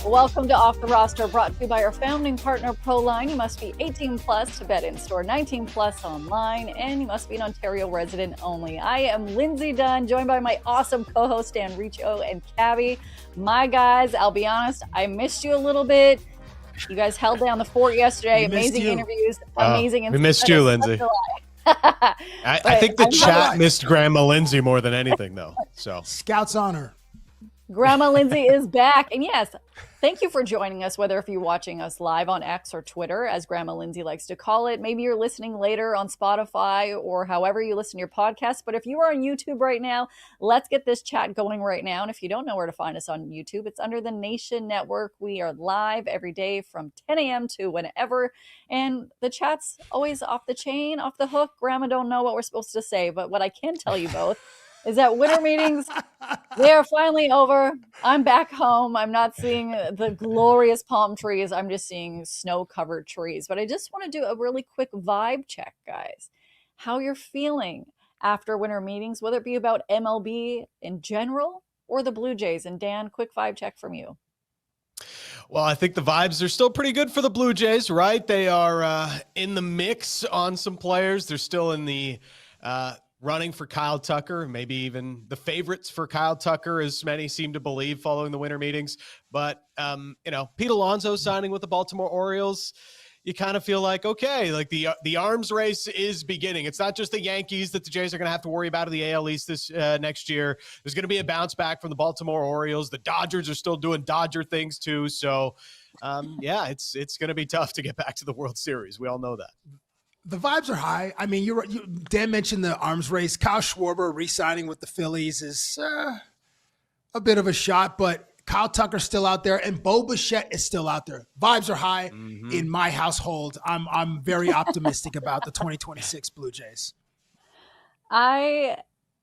Welcome to Off the Roster, brought to you by our founding partner, Proline. You must be 18 plus to bet in store, 19 plus online, and you must be an Ontario resident only. I am Lindsay Dunn, joined by my awesome co-host Dan Riccio and Cabby. My guys, I'll be honest, I missed you a little bit. You guys held down the fort yesterday. Amazing interviews, amazing. We missed you, Lindsay. I think the chat missed Grandma Lindsay more than anything, though. So Scouts honor. Grandma Lindsay is back. And yes, thank you for joining us, whether if you're watching us live on X or Twitter, as Grandma Lindsay likes to call it. Maybe you're listening later on Spotify or however you listen to your podcast. But if you are on YouTube right now, let's get this chat going right now. And if you don't know where to find us on YouTube, it's under the Nation Network. We are live every day from 10 a.m. to whenever. And the chat's always off the chain, off the hook. Grandma don't know what we're supposed to say. But what I can tell you both is that winter meetings, they are finally over. I'm back home. I'm not seeing the glorious palm trees. I'm just seeing snow-covered trees. But I just want to do a really quick vibe check, guys. How you're feeling after winter meetings, whether it be about MLB in general or the Blue Jays. And Dan, quick vibe check from you. Well, I think the vibes are still pretty good for the Blue Jays, right? They are in the mix on some players. They're still in the running for Kyle Tucker, maybe even the favorites for Kyle Tucker, as many seem to believe following the winter meetings. But, Pete Alonso signing with the Baltimore Orioles, you kind of feel like, okay, like the arms race is beginning. It's not just the Yankees that the Jays are going to have to worry about in the AL East this next year. There's going to be a bounce back from the Baltimore Orioles. The Dodgers are still doing Dodger things too. So, it's going to be tough to get back to the World Series. We all know that. The vibes are high. I mean, Dan mentioned the arms race. Kyle Schwarber re-signing with the Phillies is a bit of a shot, but Kyle Tucker's still out there, and Bo Bichette is still out there. Vibes are high in my household. I'm very optimistic about the 2026 Blue Jays. My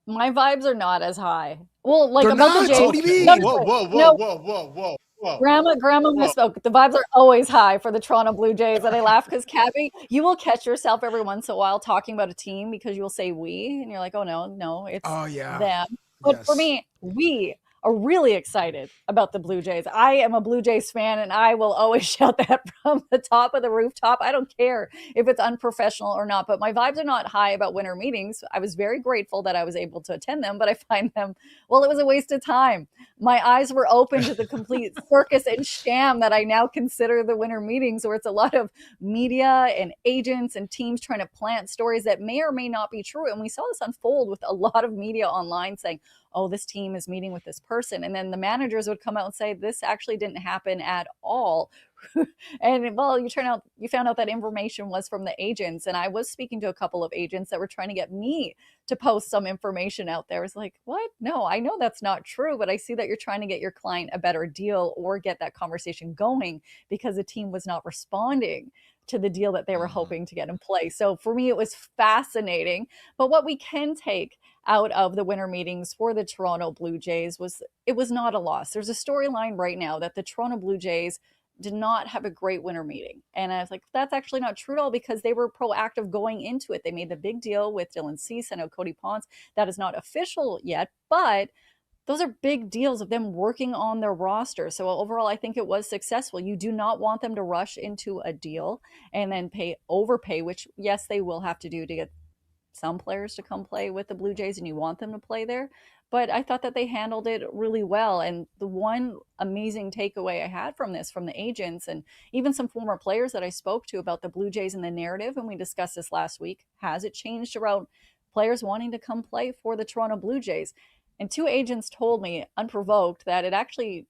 vibes are not as high. Well, like They're about not? the Jays. What do you mean? Whoa. Grandma misspoke. The vibes are always high for the Toronto Blue Jays. And I laugh because, Cabby, you will catch yourself every once in a while talking about a team because you'll say we, and you're like, oh, no, it's them. But for me, we are really excited about the Blue Jays. I am a Blue Jays fan, and I will always shout that from the top of the rooftop. I don't care if it's unprofessional or not, but my vibes are not high about winter meetings. I was very grateful that I was able to attend them, but I find them, well, it was a waste of time. My eyes were open to the complete circus and sham that I now consider the winter meetings, where it's a lot of media and agents and teams trying to plant stories that may or may not be true. And we saw this unfold with a lot of media online saying, oh, this team is meeting with this person. And then the managers would come out and say, this actually didn't happen at all. And well, you found out that information was from the agents. And I was speaking to a couple of agents that were trying to get me to post some information out there. I was like, what? No, I know that's not true, but I see that you're trying to get your client a better deal or get that conversation going because the team was not responding to the deal that they were hoping to get in place. So for me, it was fascinating. But what we can take out of the winter meetings for the Toronto Blue Jays was it was not a loss. There's a storyline right now that the Toronto Blue Jays did not have a great winter meeting. And I was like, that's actually not true at all because they were proactive going into it. They made the big deal with Dylan Cease. I know Cody Ponce. That is not official yet, but those are big deals of them working on their roster. So overall, I think it was successful. You do not want them to rush into a deal and then overpay, which yes, they will have to do to get some players to come play with the Blue Jays, and you want them to play there. But I thought that they handled it really well. And the one amazing takeaway I had from this, from the agents and even some former players that I spoke to about the Blue Jays and the narrative, and we discussed this last week, has it changed around players wanting to come play for the Toronto Blue Jays? And two agents told me, unprovoked, that it actually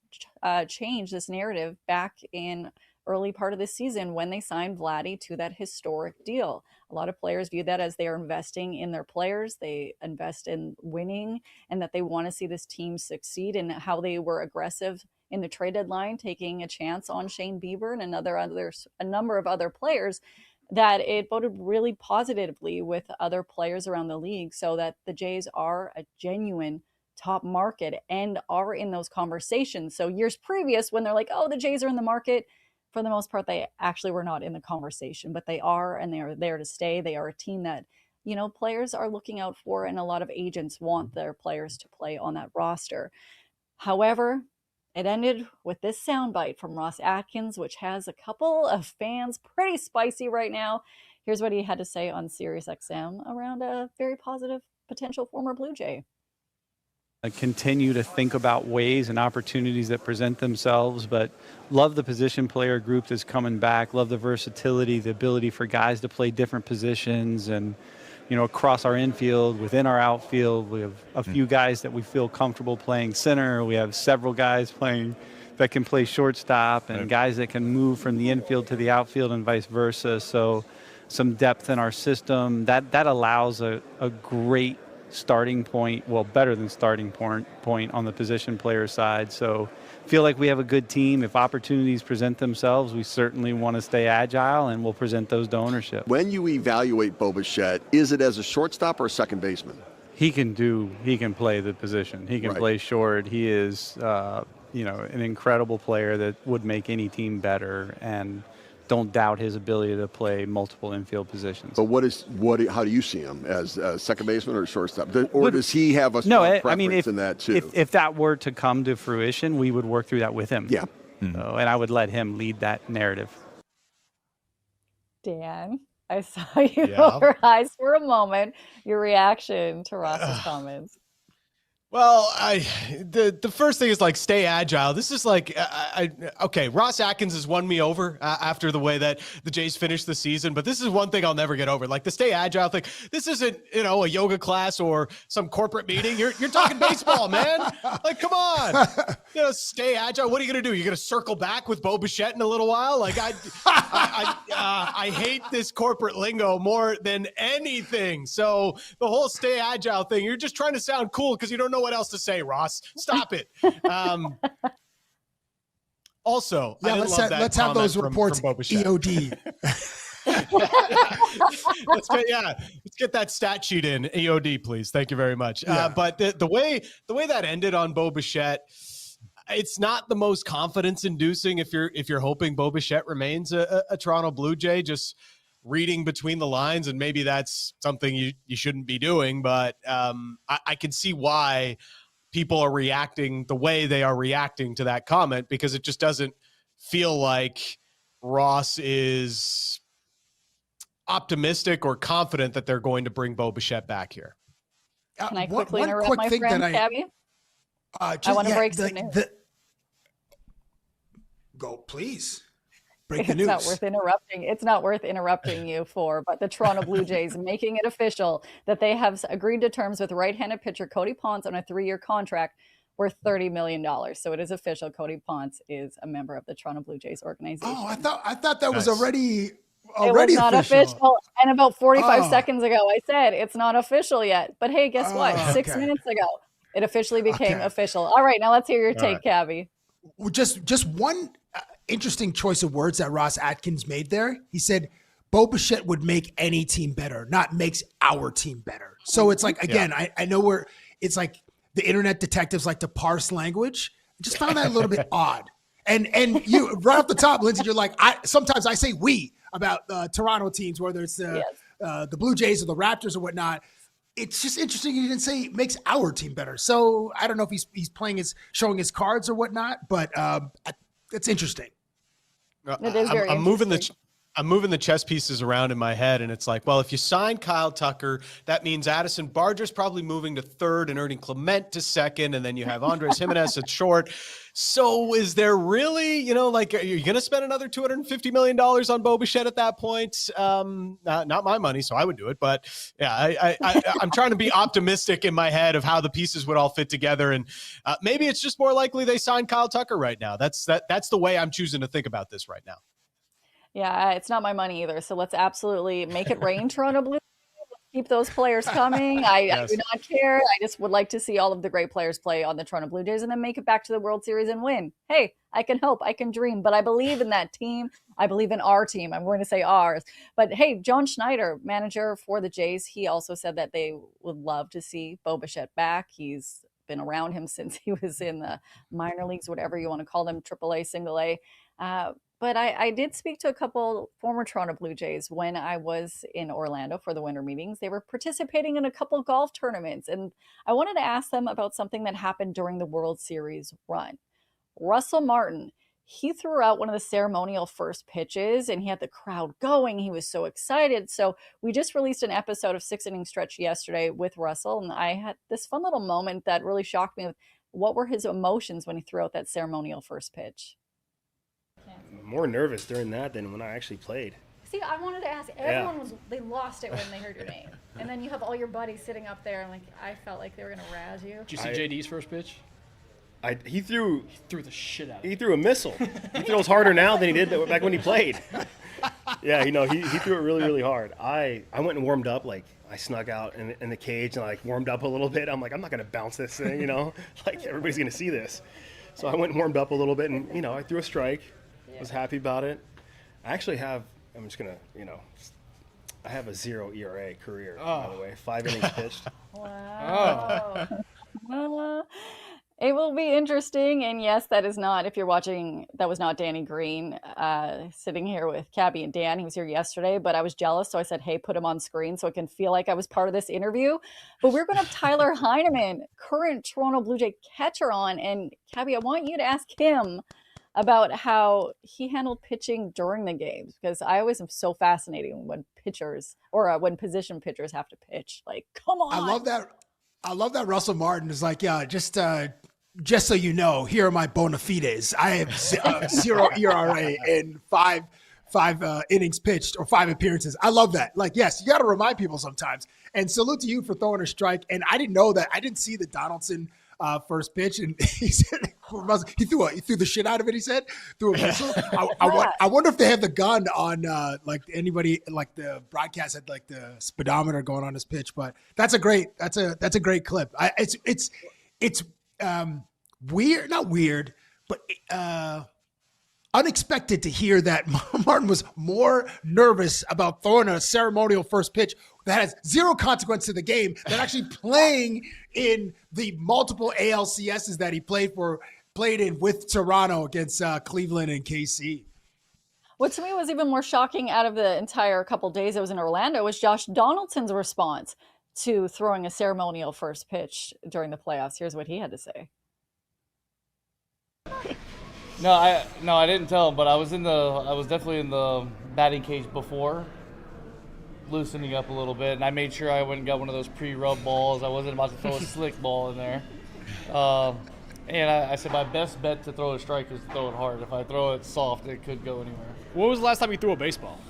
changed this narrative back in early part of the season when they signed Vladdy to that historic deal. A lot of players view that as they are investing in their players. They invest in winning and that they want to see this team succeed, and how they were aggressive in the trade deadline, taking a chance on Shane Bieber and a number of other players, that it voted really positively with other players around the league, so that the Jays are a genuine top market and are in those conversations. So years previous, when they're like, oh, the Jays are in the market, for the most part, they actually were not in the conversation, but they are, and they are there to stay. They are a team that, players are looking out for, and a lot of agents want their players to play on that roster. However, it ended with this soundbite from Ross Atkins, which has a couple of fans pretty spicy right now. Here's what he had to say on SiriusXM around a very positive potential former Blue Jay. Continue to think about ways and opportunities that present themselves, but love the position player group that's coming back, love the versatility, the ability for guys to play different positions, and across our infield, within our outfield, we have a few guys that we feel comfortable playing center. We have several guys that can play shortstop, and guys that can move from the infield to the outfield and vice versa. So some depth in our system that allows a great starting point, well, better than starting point on the position player side. So feel like we have a good team. If opportunities present themselves, we certainly want to stay agile, and we'll present those to ownership. When you evaluate Bo Bichette, is it as a shortstop or a second baseman? He can play the position. He can play short. He is, an incredible player that would make any team better, and don't doubt his ability to play multiple infield positions. But how do you see him, as a second baseman or shortstop? Or does he have a strong preference in that too? If that were to come to fruition, we would work through that with him. Yeah. And I would let him lead that narrative. Dan, I saw your eyes for a moment, your reaction to Ross's comments. Well, the first thing is stay agile. This is okay. Ross Atkins has won me over after the way that the Jays finished the season, but this is one thing I'll never get over. The stay agile thing. This isn't a yoga class or some corporate meeting. You're talking baseball, man. Come on. Stay agile. What are you gonna do? You're gonna circle back with Bo Bichette in a little while? I hate this corporate lingo more than anything. So the whole stay agile thing. You're just trying to sound cool because you don't know what else to say, Ross. Stop it. Also, let's have those reports EOD. Let's get that stat sheet in EOD, please. Thank you very much. But the way that ended on Bo Bichette, it's not the most confidence-inducing if you're hoping Bo Bichette remains a Toronto Blue Jay. Just reading between the lines, and maybe that's something you shouldn't be doing, but I can see why people are reacting the way they are reacting to that comment, because it just doesn't feel like Ross is optimistic or confident that they're going to bring Bo Bichette back here. Can I quickly interrupt my friend, Tabby? I want to break some news. Go, please. Break the news. It's not worth interrupting you for, but the Toronto Blue Jays making it official that they have agreed to terms with right-handed pitcher Cody Ponce on a 3-year contract worth $30 million. So it is official. Cody Ponce is a member of the Toronto Blue Jays organization. Oh, I thought that was already it was not official. And about 45 seconds ago, I said it's not official yet. But hey, guess what? 6 minutes ago, it officially became official. All right, now let's hear your take, Cabby. Well, just one interesting choice of words that Ross Atkins made there. He said, Bo Bichette would make any team better, not makes our team better. So it's again, I know it's the internet detectives like to parse language. I just found that a little bit odd. And you right off the top, Lindsay, you're sometimes I say we about Toronto teams, whether it's the Blue Jays or the Raptors or whatnot. It's just interesting you didn't say makes our team better. So I don't know if he's showing his cards or whatnot, but it's interesting. It is very interesting. I'm moving the chess pieces around in my head, and it's well, if you sign Kyle Tucker, that means Addison Barger's probably moving to third and Ernie Clement to second, and then you have Andres Jimenez at short. So is there really, are you going to spend another $250 million on Bo Bichette at that point? Not my money, so I would do it. But yeah, I'm trying to be optimistic in my head of how the pieces would all fit together, and maybe it's just more likely they sign Kyle Tucker right now. That's the way I'm choosing to think about this right now. Yeah, it's not my money either. So let's absolutely make it rain, Toronto Blue. Keep those players coming. I do not care. I just would like to see all of the great players play on the Toronto Blue Jays and then make it back to the World Series and win. Hey, I can hope. I can dream. But I believe in that team. I believe in our team. I'm going to say ours. But hey, John Schneider, manager for the Jays, he also said that they would love to see Bo Bichette back. He's been around him since he was in the minor leagues, whatever you want to call them, AAA, single A. But I did speak to a couple former Toronto Blue Jays when I was in Orlando for the winter meetings. They were participating in a couple golf tournaments, and I wanted to ask them about something that happened during the World Series run. Russell Martin, he threw out one of the ceremonial first pitches, and he had the crowd going. He was so excited. So we just released an episode of 6 Inning Stretch yesterday with Russell, and I had this fun little moment that really shocked me. What were his emotions when he threw out that ceremonial first pitch? More nervous during that than when I actually played. See, I wanted to ask. Everyone they lost it when they heard your name, and then you have all your buddies sitting up there, and like I felt like they were gonna razz you. Did you see JD's first pitch? He threw the shit out of it. He threw a missile. He throws harder now than he did back when he played. Yeah, he threw it really, really hard. I went and warmed up. Like, I snuck out in the cage and like warmed up a little bit. I'm like, I'm not gonna bounce this thing, like everybody's gonna see this. So I went and warmed up a little bit, and I threw a strike. Was happy about it. I actually have. I'm just gonna, I have a 0 ERA career, by the way. 5 innings pitched. Wow. It will be interesting. And yes, that is not, if you're watching, that was not Danny Green sitting here with Cabby and Dan. He was here yesterday, but I was jealous. So I said, hey, put him on screen so it can feel like I was part of this interview. But we're going to have Tyler Heineman, current Toronto Blue Jay catcher on. And Cabby, I want you to ask him about how he handled pitching during the games, because I always am so fascinated when pitchers or when position pitchers have to pitch. Like, come on. I love that Russell Martin is like, yeah, just so you know, here are my bona fides. I have 0 ERA in five innings pitched or 5 appearances. I love that. Like, yes, you got to remind people sometimes. And salute to you for throwing a strike. And I didn't know that. I didn't see the Donaldson first pitch, and he said he threw the shit out of it. He said threw a missile. I wonder if they have the gun on like anybody, like the broadcast had like the speedometer going on his pitch. But that's a great clip. It's weird, not weird, but unexpected to hear that Martin was more nervous about throwing a ceremonial first pitch that has 0 consequence to the game than actually playing in the multiple ALCSs that he played in with Toronto against Cleveland and KC. What to me was even more shocking out of the entire couple days I was in Orlando was Josh Donaldson's response to throwing a ceremonial first pitch during the playoffs. Here's what he had to say. No, I didn't tell him, but I was definitely in the batting cage before, loosening up a little bit, and I made sure I went and got one of those pre-rub balls. I wasn't about to throw a slick ball in there. And I said my best bet to throw a strike is to throw it hard. If I throw it soft, it could go anywhere. When was the last time you threw a baseball?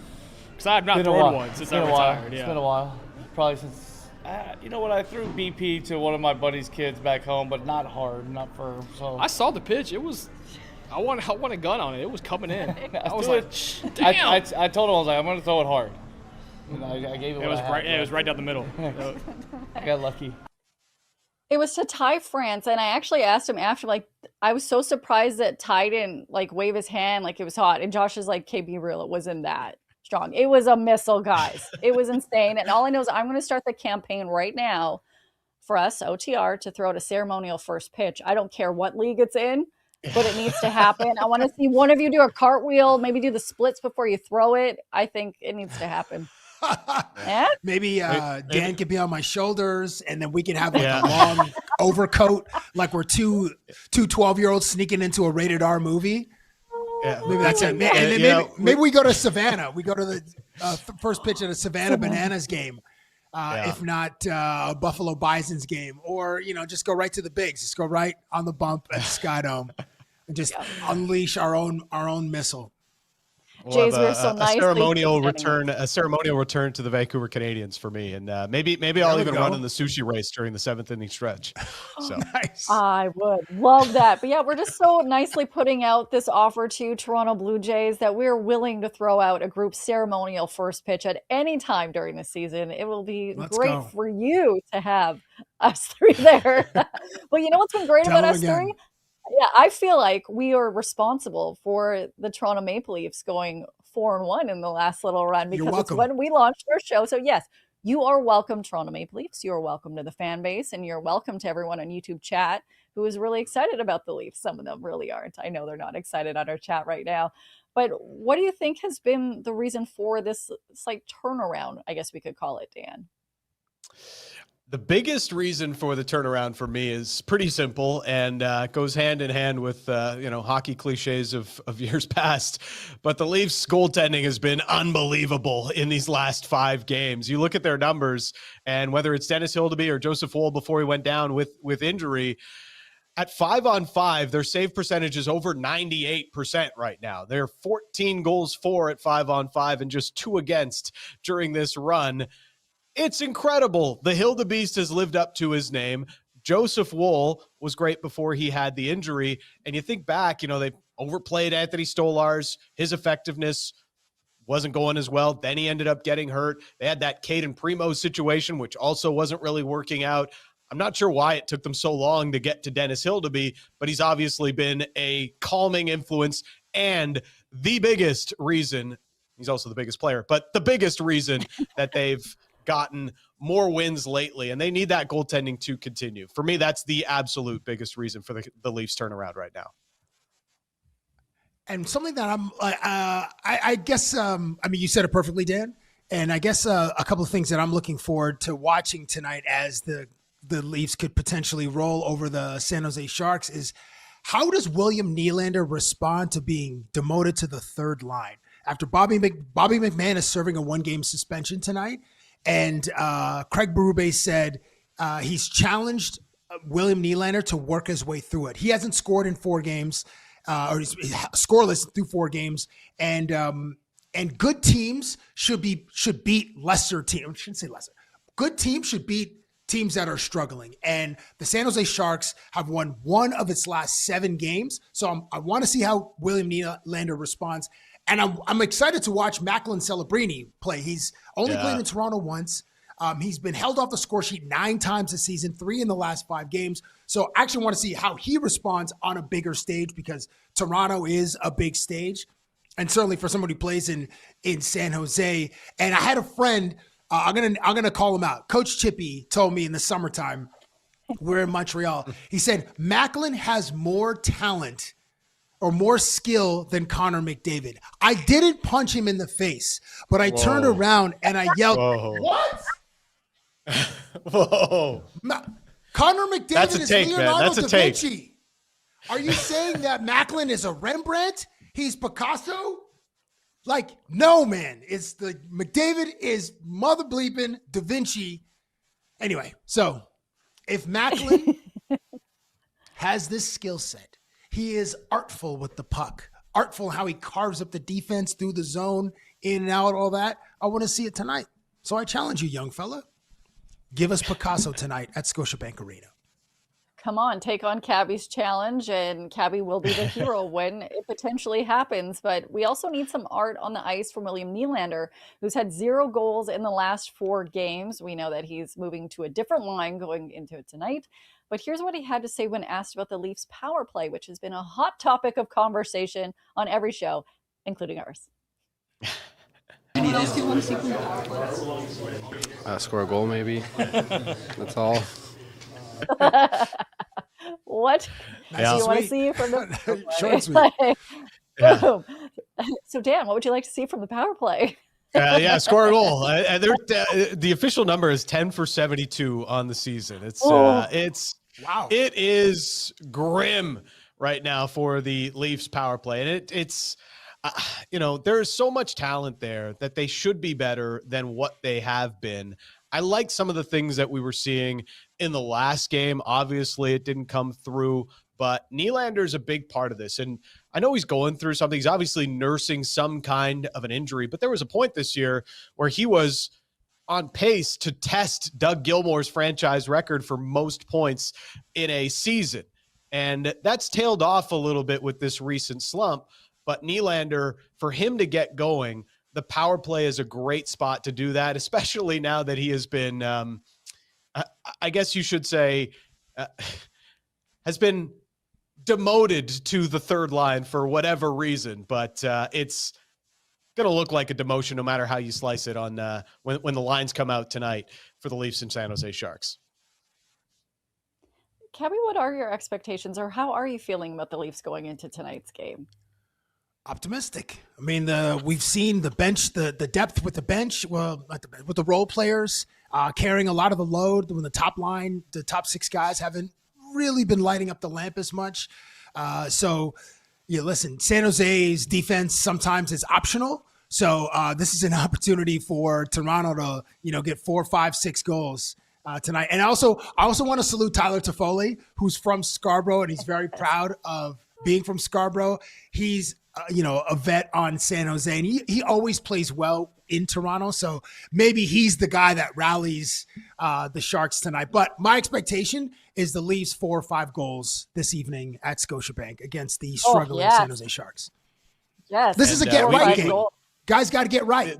Because I have not thrown one since I retired. It's been a while. Probably since, when I threw BP to one of my buddy's kids back home, but not hard, not firm. So I saw the pitch. It was... I want a gun on it. It was coming in. I was like, damn. I told him, I was like, I'm going to throw it hard. And I gave it. It was right down the middle. I got lucky. It was to Ty France, and I actually asked him after, like, I was so surprised that Ty didn't like wave his hand like it was hot. And Josh is like, KB real, it wasn't that strong. It was a missile, guys. It was insane. And all I know is I'm going to start the campaign right now for us, OTR, to throw out a ceremonial first pitch. I don't care what league it's in, but it needs to happen. I want to see one of you do a cartwheel, maybe do the splits before you throw it. I think it needs to happen. Yeah? Maybe Dan could be on my shoulders, and then we can have like a long overcoat, like we're two 12-year-olds sneaking into a rated R movie. Yeah, maybe that's it. And then maybe we go to Savannah. We go to the first pitch at a Savannah Bananas game. If not Buffalo Bison's game, or just go right to the bigs. Just go right on the bump at Skydome and just unleash our own missile. Jays, we're so nice. A ceremonial return to the Vancouver Canadians for me, and maybe I'll even run in the sushi race during the 7th inning stretch. So nice. I would love that. But yeah, we're just so nicely putting out this offer to Toronto Blue Jays that we're willing to throw out a group ceremonial first pitch at any time during the season. It will be great for you to have us three there. But you know what's been great about us three? Yeah, I feel like we are responsible for the Toronto Maple Leafs going 4-1 in the last little run, because it's when we launched our show. So yes, You are welcome, Toronto Maple Leafs. You are welcome to the fan base, and you're welcome to everyone on YouTube chat who is really excited about the Leafs. Some of them really aren't. I know they're not excited on our chat right now. But what do you think has been the reason for this slight turnaround, I guess we could call it, Dan? The biggest reason for the turnaround for me is pretty simple and goes hand in hand with, hockey cliches of years past. But the Leafs goaltending has been unbelievable in these last 5 games. You look at their numbers, and whether it's Dennis Hildeby or Joseph Woll before he went down with injury, at 5-on-5, their save percentage is over 98% right now. They're 14 goals for at 5-on-5 and just 2 against during this run. It's incredible. The Hildebeest has lived up to his name. Joseph Woll was great before he had the injury. And you think back, they overplayed Anthony Stolarz. His effectiveness wasn't going as well. Then he ended up getting hurt. They had that Caden Primo situation, which also wasn't really working out. I'm not sure why it took them so long to get to Dennis Hildeby, but he's obviously been a calming influence and the biggest reason, he's also the biggest player, but the biggest reason that they've gotten more wins lately, and they need that goaltending to continue. For me, that's the absolute biggest reason for the Leafs turnaround right now. And something that I guess, you said it perfectly, Dan. And I guess a couple of things that I'm looking forward to watching tonight as the Leafs could potentially roll over the San Jose Sharks is how does William Nylander respond to being demoted to the third line after Bobby McMahon is serving a 1-game suspension tonight. And Craig Berube said he's challenged William Nylander to work his way through it. He hasn't scored in 4 games, or he's scoreless through 4 games. And good teams should beat lesser teams. I shouldn't say lesser. Good teams should beat teams that are struggling. And the San Jose Sharks have won 1 of its last 7 games. So I want to see how William Nylander responds. And I'm excited to watch Macklin Celebrini play. He's only played in Toronto once. He's been held off the score sheet 9 times this season, 3 in the last 5 games. So I actually want to see how he responds on a bigger stage because Toronto is a big stage. And certainly for somebody who plays in San Jose. And I had a friend, I'm gonna call him out. Coach Chippy told me in the summertime, we're in Montreal. He said, Macklin has more talent or more skill than Connor McDavid. I didn't punch him in the face, but I turned around and I yelled, what? Whoa. Connor McDavid is Leonardo da Vinci. Take. Are you saying that Macklin is a Rembrandt? He's Picasso? No, man. It's the McDavid is mother bleeping Da Vinci. Anyway, so if Macklin has this skill set, he is artful with the puck, artful how he carves up the defense through the zone, in and out, all that. I want to see it tonight. So I challenge you, young fella. Give us Picasso tonight at Scotiabank Arena. Come on, take on Cabby's challenge, and Cabby will be the hero when it potentially happens. But we also need some art on the ice from William Nylander, who's had 0 goals in the last 4 games. We know that he's moving to a different line going into it tonight. But here's what he had to say when asked about the Leafs power play, which has been a hot topic of conversation on every show, including ours. What else do you want to see from the score a goal, maybe. That's all. What do you want to see from the Short and sweet. Boom. So, Dan, what would you like to see from the power play? Score a goal. The official number is 10 for 72 on the season. It's wow. It is grim right now for the Leafs power play, and it's there is so much talent there that they should be better than what they have been. I like some of the things that we were seeing in the last game. Obviously, it didn't come through, but Nylander's a big part of this. And I know he's going through something. He's obviously nursing some kind of an injury, but there was a point this year where he was on pace to test Doug Gilmour's franchise record for most points in a season. And that's tailed off a little bit with this recent slump. But Nylander, for him to get going, the power play is a great spot to do that, especially now that he has been, I guess you should say, has been demoted to the third line for whatever reason. But it's going to look like a demotion no matter how you slice it on when the lines come out tonight for the Leafs and San Jose Sharks. Cabby, what are your expectations, or how are you feeling about the Leafs going into tonight's game? Optimistic. I mean, we've seen the bench, the depth with the bench, with the role players carrying a lot of the load when the top line, the top 6 guys haven't really been lighting up the lamp as much. Listen, San Jose's defense sometimes is optional. So this is an opportunity for Toronto to, get 4, 5, 6 goals tonight. And I also want to salute Tyler Toffoli, who's from Scarborough, and he's very proud of being from Scarborough. He's a vet on San Jose, and he always plays well in Toronto. So maybe he's the guy that rallies the Sharks tonight. But my expectation is the Leafs 4 or 5 goals this evening at Scotiabank against the struggling San Jose Sharks. Yes. This is a get-right game. Guys got to get right.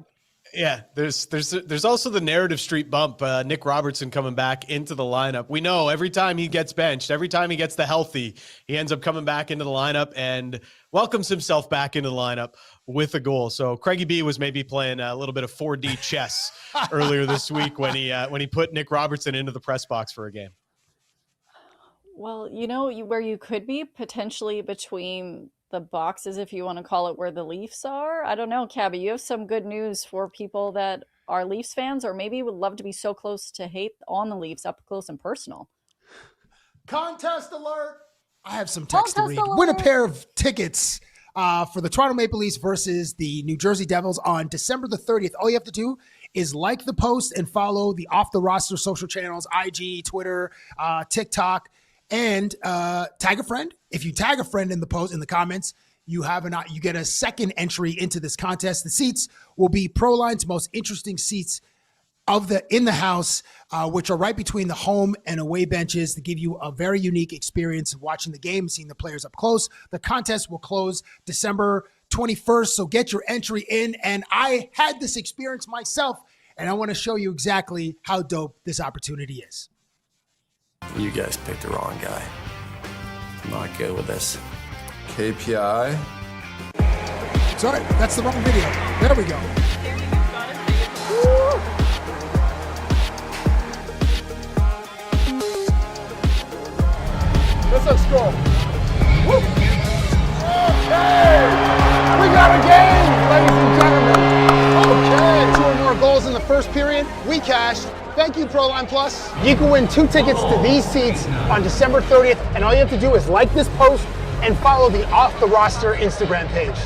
Yeah, there's also the narrative street bump. Nick Robertson coming back into the lineup. We know every time he gets benched, every time he gets the healthy, he ends up coming back into the lineup and welcomes himself back into the lineup with a goal. So Craigie B was maybe playing a little bit of 4D chess earlier this week when he put Nick Robertson into the press box for a game. Well, where you could be potentially between the boxes, if you want to call it, where the Leafs are. I don't know, Cabby, you have some good news for people that are Leafs fans or maybe would love to be so close to hate on the Leafs up close and personal. Contest alert! I have some text to read. Win a pair of tickets for the Toronto Maple Leafs versus the New Jersey Devils on December the 30th. All you have to do is like the post and follow the Off the Roster social channels, IG, Twitter, TikTok, and tag a friend. If you tag a friend in the post, in the comments, you get a second entry into this contest. The seats will be ProLine's most interesting seats in the house, which are right between the home and away benches to give you a very unique experience of watching the game, seeing the players up close. The contest will close December 21st, so get your entry in. And I had this experience myself, and I want to show you exactly how dope this opportunity is. You guys picked the wrong guy. I'm not good with this. KPI. Sorry, that's the wrong video. There we go. Let's up score. Woo. Okay. We got a game, ladies and gentlemen. Okay. 2 or more goals in the first period. We cashed. Thank you, ProLine Plus. You can win 2 tickets to these seats on December 30th, and all you have to do is like this post and follow the Off the Roster Instagram page.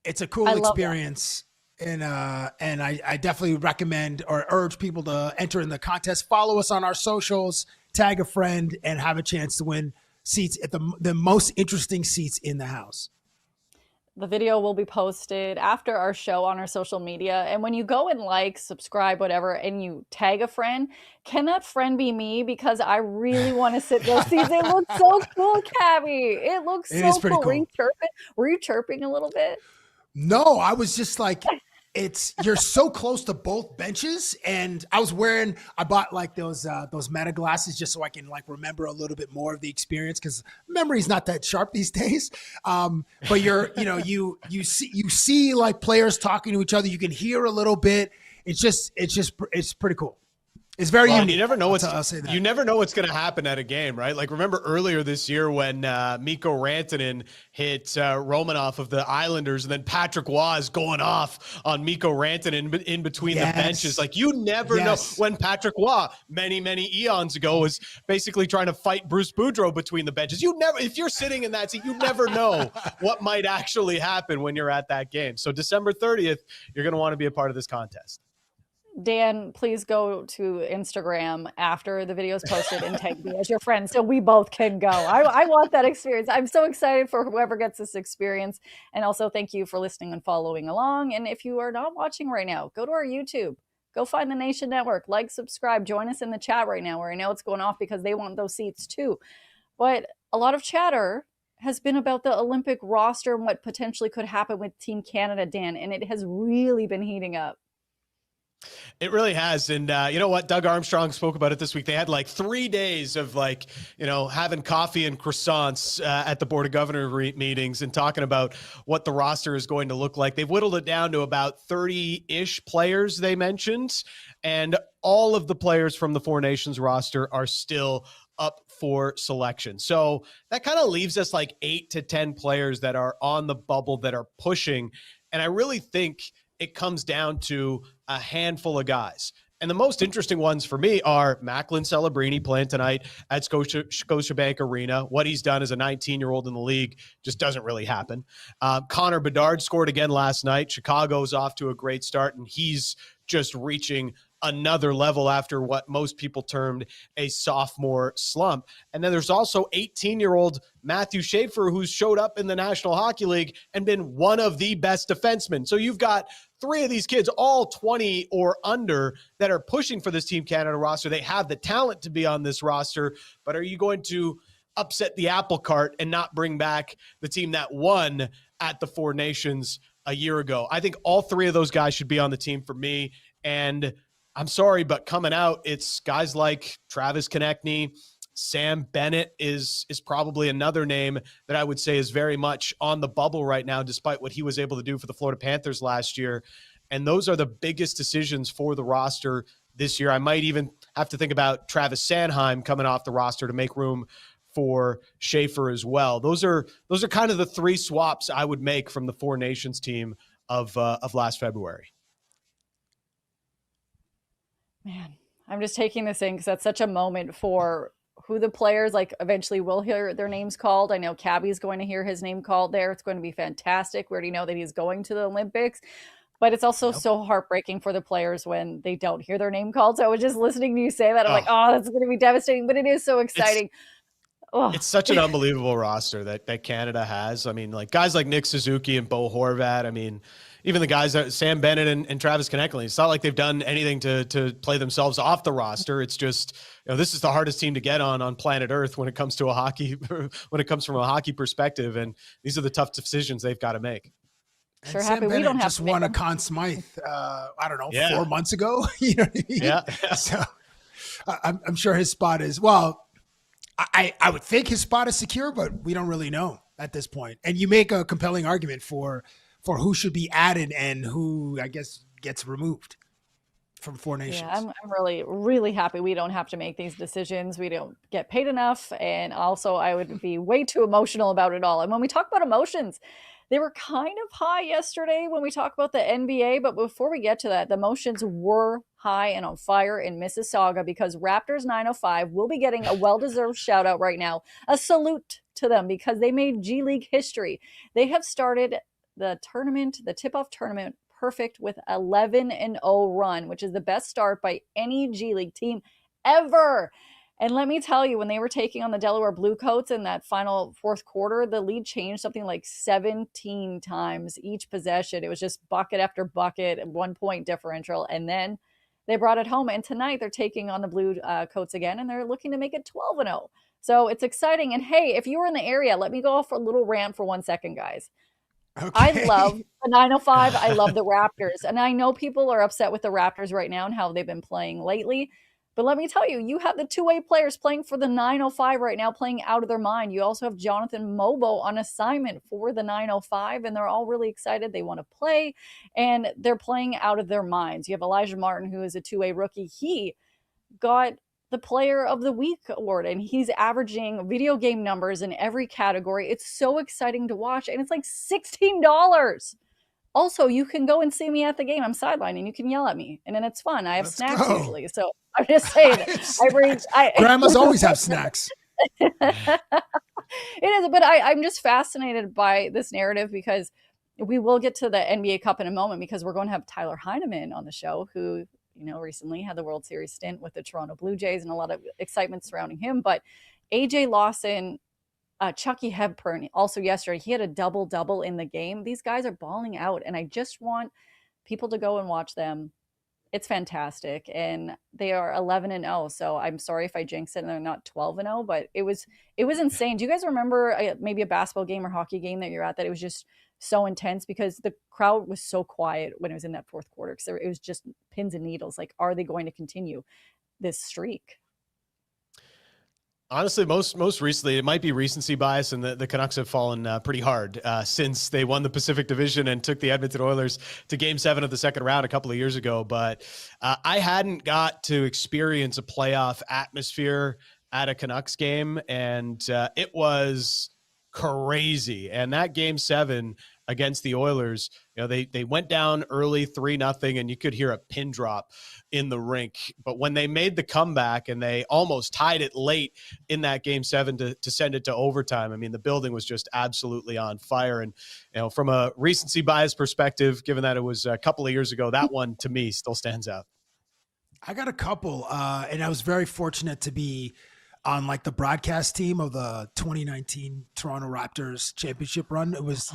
It's a cool experience, and I definitely recommend or urge people to enter in the contest. Follow us on our socials, tag a friend, and have a chance to win seats at the most interesting seats in the house. The video will be posted after our show on our social media. And when you go and like, subscribe, whatever, and you tag a friend, can that friend be me? Because I really want to sit those seats. It looks so cool, Cabby. It looks so cool. Were you chirping a little bit? No, I was just like, you're so close to both benches. And I bought like those meta glasses just so I can like remember a little bit more of the experience, because memory's not that sharp these days. But you see like players talking to each other. You can hear a little bit. It's pretty cool. It's very unique. You never know what's going to happen at a game, right? Like remember earlier this year when Mikko Rantanen hit Romanov of the Islanders, and then Patrick Waugh is going off on Mikko Rantanen in between the benches. Like you never know when Patrick Waugh many eons ago was basically trying to fight Bruce Boudreau between the benches. If you're sitting in that seat, you never know what might actually happen when you're at that game. So December 30th, you're going to want to be a part of this contest. Dan, please go to Instagram after the video is posted and tag me as your friend so we both can go. I want that experience. I'm so excited for whoever gets this experience. And also thank you for listening and following along. And if you are not watching right now, go to our YouTube. Go find the Nation Network. Like, subscribe. Join us in the chat right now where I know it's going off because they want those seats too. But a lot of chatter has been about the Olympic roster and what potentially could happen with Team Canada, Dan. And it has really been heating up. It really has. And you know what? Doug Armstrong spoke about it this week. They had like 3 days of having coffee and croissants at the Board of Governors meetings and talking about what the roster is going to look like. They've whittled it down to about 30-ish players they mentioned. And all of the players from the Four Nations roster are still up for selection. So that kind of leaves us like 8 to 10 players that are on the bubble that are pushing. And I really think it comes down to a handful of guys. And the most interesting ones for me are Macklin Celebrini playing tonight at Scotiabank Arena. What he's done as a 19-year-old in the league just doesn't really happen. Connor Bedard scored again last night. Chicago's off to a great start, and he's just reaching another level after what most people termed a sophomore slump. And then there's also 18-year-old Matthew Schaefer, who's showed up in the National Hockey League and been one of the best defensemen. So you've got 3 of these kids, all 20 or under, that are pushing for this Team Canada roster. They have the talent to be on this roster, but are you going to upset the apple cart and not bring back the team that won at the Four Nations a year ago? I think all 3 of those guys should be on the team for me. And I'm sorry, but coming out, it's guys like Travis Konechny. Sam Bennett is probably another name that I would say is very much on the bubble right now, despite what he was able to do for the Florida Panthers last year. And those are the biggest decisions for the roster this year. I might even have to think about Travis Sanheim coming off the roster to make room for Schaefer as well. Those are kind of the 3 swaps I would make from the Four Nations team of last February. Man, I'm just taking this in because that's such a moment for who the players like eventually will hear their names called. I know Cabby's going to hear his name called there. It's going to be fantastic. We already know that he's going to the Olympics, but it's also so heartbreaking for the players when they don't hear their name called. So I was just listening to you say that. I'm like, oh, that's going to be devastating, but it is so exciting. It's such an unbelievable roster that Canada has. I mean, like guys like Nick Suzuki and Bo Horvat. I mean, even the guys that Sam Bennett and Travis Konechny, it's not like they've done anything to play themselves off the roster. It's just, this is the hardest team to get on planet Earth when it comes to when it comes from a hockey perspective. And these are the tough decisions they've got to make. And sure, happy we don't have just to won a Conn Smythe, 4 months ago. You know what I mean? Yeah. So I'm sure his spot is, well, I would think his spot is secure, but we don't really know at this point. And you make a compelling argument for who should be added and who, I guess, gets removed from Four Nations. Yeah, I'm really, really happy we don't have to make these decisions. We don't get paid enough. And also, I would be way too emotional about it all. And when we talk about emotions, they were kind of high yesterday when we talk about the NBA. But before we get to that, the emotions were high and on fire in Mississauga because Raptors 905 will be getting a well-deserved shout out right now. A salute to them because they made G League history. They have started the tournament, the tip-off tournament, perfect with 11-0 run, which is the best start by any G League team ever. And let me tell you, when they were taking on the Delaware Bluecoats in that final 4th quarter, the lead changed something like 17 times each possession. It was just bucket after bucket, 1-point differential, and then they brought it home. And tonight they're taking on the Bluecoats again, and they're looking to make it 12-0. So it's exciting. And hey, if you were in the area, let me go off for a little rant for 1 second, guys. Okay. I love the 905. I love the Raptors. And I know people are upset with the Raptors right now and how they've been playing lately. But let me tell you, you have the 2-way players playing for the 905 right now, playing out of their mind. You also have Jonathan Mobo on assignment for the 905, and they're all really excited. They want to play, and they're playing out of their minds. You have Elijah Martin, who is a 2-way rookie. He got the Player of the Week award, and he's averaging video game numbers in every category. It's so exciting to watch, and it's like $16. Also, you can go and see me at the game. I'm sidelining. You can yell at me, and then it's fun. I have snacks usually, so I'm just saying. Grandmas always have snacks. It is, but I'm just fascinated by this narrative because we will get to the NBA Cup in a moment because we're going to have Tyler Heineman on the show, who recently had the World Series stint with the Toronto Blue Jays and a lot of excitement surrounding him. But AJ Lawson, Chucky Hepburn, also yesterday, he had a double-double in the game. These guys are balling out, and I just want people to go and watch them. It's fantastic, and they are 11-0. So I'm sorry if I jinxed it and they're not 12-0, but it was insane. Do you guys remember maybe a basketball game or hockey game that you're at that it was just so intense because the crowd was so quiet when it was in that fourth quarter because it was just pins and needles. Like, are they going to continue this streak? Honestly, most recently, it might be recency bias, and the Canucks have fallen pretty hard since they won the Pacific Division and took the Edmonton Oilers to Game 7 of the second round a couple of years ago. But I hadn't got to experience a playoff atmosphere at a Canucks game, and it was crazy. And that Game 7 against the Oilers, they went down early 3-0, and you could hear a pin drop in the rink. But when they made the comeback and they almost tied it late in that Game 7 to send it to overtime, I mean, the building was just absolutely on fire. And, from a recency bias perspective, given that it was a couple of years ago, that one to me still stands out. I got a couple, and I was very fortunate to be on like the broadcast team of the 2019 Toronto Raptors championship run. It was,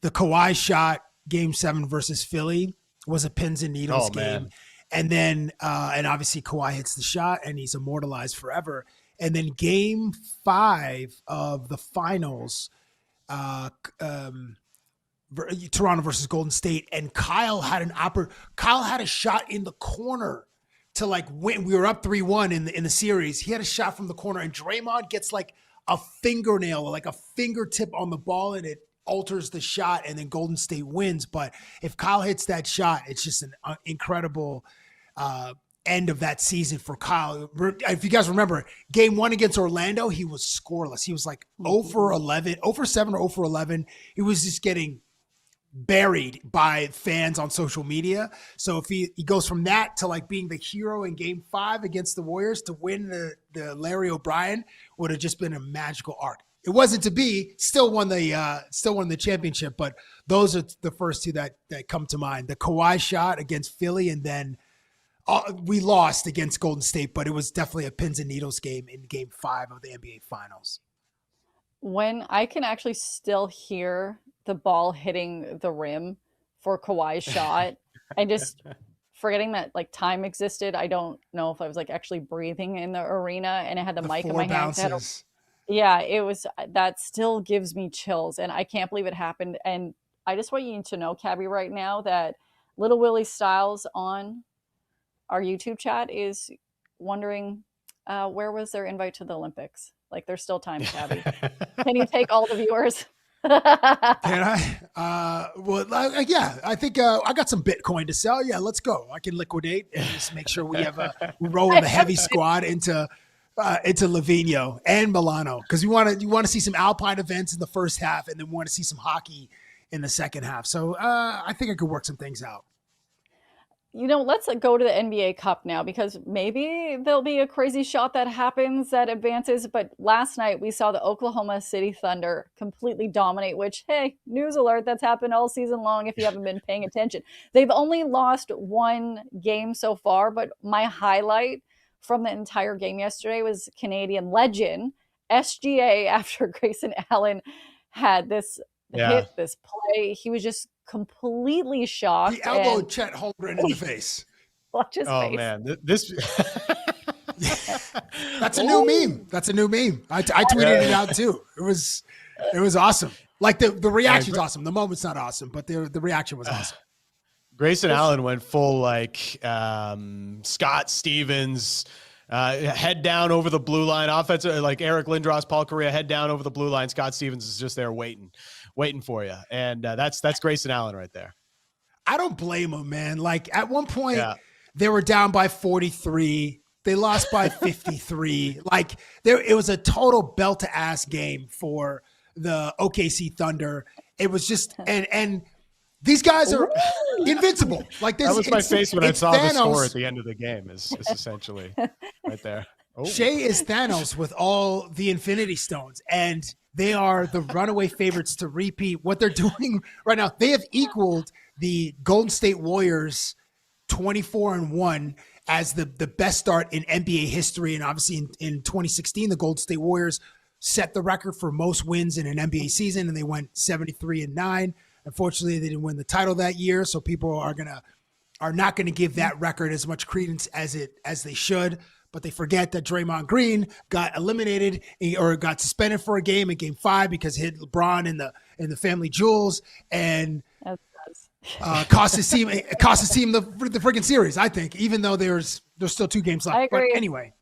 the Kawhi shot Game 7 versus Philly was a pins and needles game. Man. And then, and obviously Kawhi hits the shot and he's immortalized forever. And then Game 5 of the finals, Toronto versus Golden State, and Kyle had a shot in the corner to like win. We were up 3-1 in the series. He had a shot from the corner, and Draymond gets like a fingernail, like a fingertip on the ball, and it alters the shot, and then Golden State wins. But if Kyle hits that shot, it's just an incredible end of that season for Kyle. If you guys remember, Game 1 against Orlando, he was scoreless. He was like 0 for 11, 0 for 7 or 0 for 11. He was just getting buried by fans on social media. So if he goes from that to like being the hero in Game 5 against the Warriors to win the Larry O'Brien, would have just been a magical arc. It wasn't to be. Still won the championship, but those are the first two that come to mind. The Kawhi shot against Philly, and then we lost against Golden State, but it was definitely a pins and needles game in Game 5 of the NBA Finals. When I can actually still hear the ball hitting the rim for Kawhi's shot, and just forgetting that like time existed. I don't know if I was like actually breathing in the arena, and I had the mic in my hand. Yeah, it was, that still gives me chills, and I can't believe it happened. And I just want you to know, Cabby, right now that Little Willie Styles on our YouTube chat is wondering where was their invite to the Olympics? Like, there's still time, Cabby. Can you take all the viewers? Can I? Yeah, I think I got some Bitcoin to sell. Yeah, let's go. I can liquidate and just make sure we roll with a heavy squad into Livigno and Milano, because you want to see some Alpine events in the first half, and then want to see some hockey in the second half. So I think I could work some things out. Let's go to the NBA Cup now, because maybe there'll be a crazy shot that happens that advances. But last night we saw the Oklahoma City Thunder completely dominate, which, hey, news alert, that's happened all season long if you haven't been paying attention. They've only lost one game so far, but my highlight from the entire game yesterday was Canadian legend SGA, after Grayson Allen had this hit, this play. He was just completely shocked. He elbowed Chet Holmgren in the face. Watch his face. Oh man, this that's a new meme. That's a new meme. I tweeted it out too. It was awesome. Like the reaction's awesome. The moment's not awesome, but the reaction was awesome. Grayson Allen went full like Scott Stevens, head down over the blue line. Offensive, like Eric Lindros, Paul Correa, head down over the blue line. Scott Stevens is just there waiting for you, and that's Grayson Allen right there. I don't blame him, man. Like at one point, they were down by 43. They lost by 53. Like it was a total belt to ass game for the OKC Thunder. It was just and. These guys are invincible. Like this, that was my face when I saw Thanos. The score at the end of the game. Is essentially right there. Oh. Shea is Thanos with all the Infinity Stones, and they are the runaway favorites to repeat what they're doing right now. They have equaled the Golden State Warriors 24-1 as the best start in NBA history, and obviously in 2016, the Golden State Warriors set the record for most wins in an NBA season, and they went 73-9. Unfortunately, they didn't win the title that year, so people are not gonna give that record as much credence as they should. but they forget that Draymond Green got eliminated or got suspended for a game in Game 5 because he hit LeBron in the family jewels and cost his team the freaking series. I think, even though there's still 2 games left. I agree. But anyway,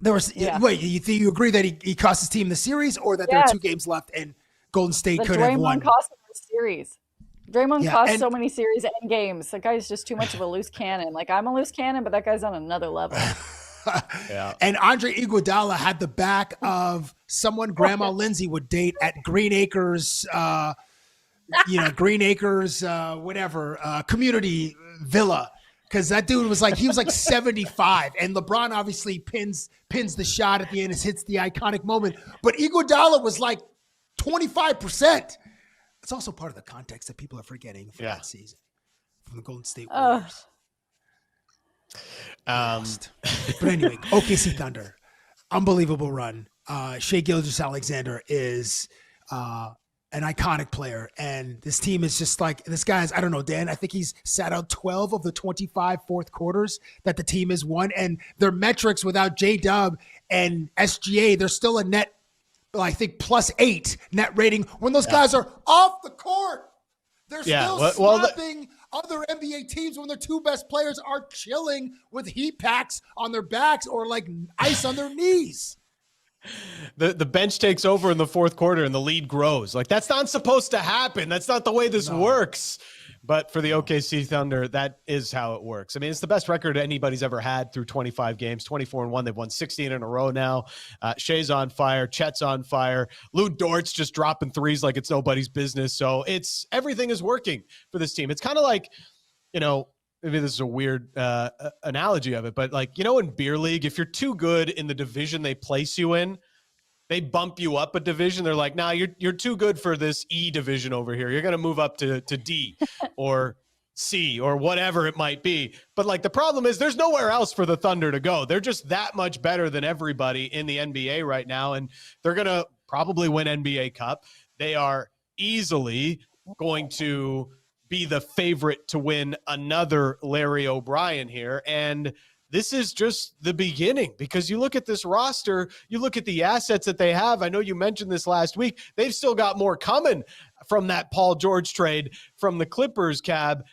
there was wait. You agree that he cost his team the series, or that there are 2 games left and Golden State could have won? Draymond cost him the series. Draymond cost so many series and games. That guy's just too much of a loose cannon. Like, I'm a loose cannon, but that guy's on another level. And Andre Iguodala had the back of someone Grandma Lindsay would date at Green Acres, community villa. Because that dude was he was 75, and LeBron obviously pins the shot at the end and hits the iconic moment. But Iguodala was 25%. It's also part of the context that people are forgetting from that season, from the Golden State Warriors. But anyway, OKC Thunder, unbelievable run. Shai Gilgeous-Alexander is an iconic player, and this team is just this guy's. I don't know, Dan. I think he's sat out 12 of the 25 fourth quarters that the team has won, and their metrics without J-Dub and SGA, they're still a net. I think +8 net rating when those guys are off the court. They're still slapping other NBA teams when their 2 best players are chilling with heat packs on their backs or ice on their knees. The bench takes over in the fourth quarter and the lead grows. That's not supposed to happen. That's not the way this works. But for the OKC Thunder, that is how it works. I mean, it's the best record anybody's ever had through 25 games, 24-1. They've won 16 in a row now. Shai's on fire. Chet's on fire. Lou Dort's just dropping threes like it's nobody's business. So everything is working for this team. It's kind of like, maybe this is a weird analogy of it, but in beer league, if you're too good in the division they place you in, they bump you up a division. They're like, nah, you're too good for this E division over here. You're going to move up to D or C or whatever it might be. But the problem is there's nowhere else for the Thunder to go. They're just that much better than everybody in the NBA right now. And they're going to probably win NBA Cup. They are easily going to be the favorite to win another Larry O'Brien here. And this is just the beginning, because you look at this roster, you look at the assets that they have. I know you mentioned this last week. They've still got more coming from that Paul George trade from the Clippers, Cab.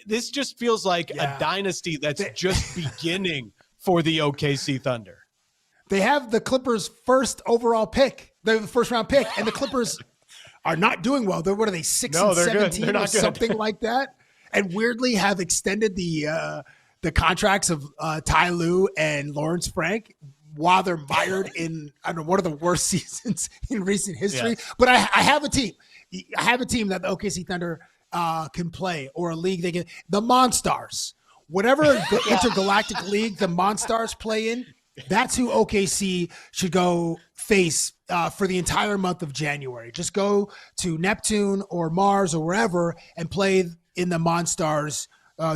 This just feels like a dynasty that's just beginning for the OKC Thunder. They have the Clippers' first overall pick. They're the first round pick, and the Clippers are not doing well. What are they, 6-17 or something like that? And weirdly have extended the contracts of Ty Lue and Lawrence Frank while they're mired in, I don't know, one of the worst seasons in recent history. Yes. But I have a team. I have a team that the OKC Thunder can play, or a league they can. The Monstars. Whatever intergalactic league the Monstars play in, that's who OKC should go face for the entire month of January. Just go to Neptune or Mars or wherever and play in the Monstars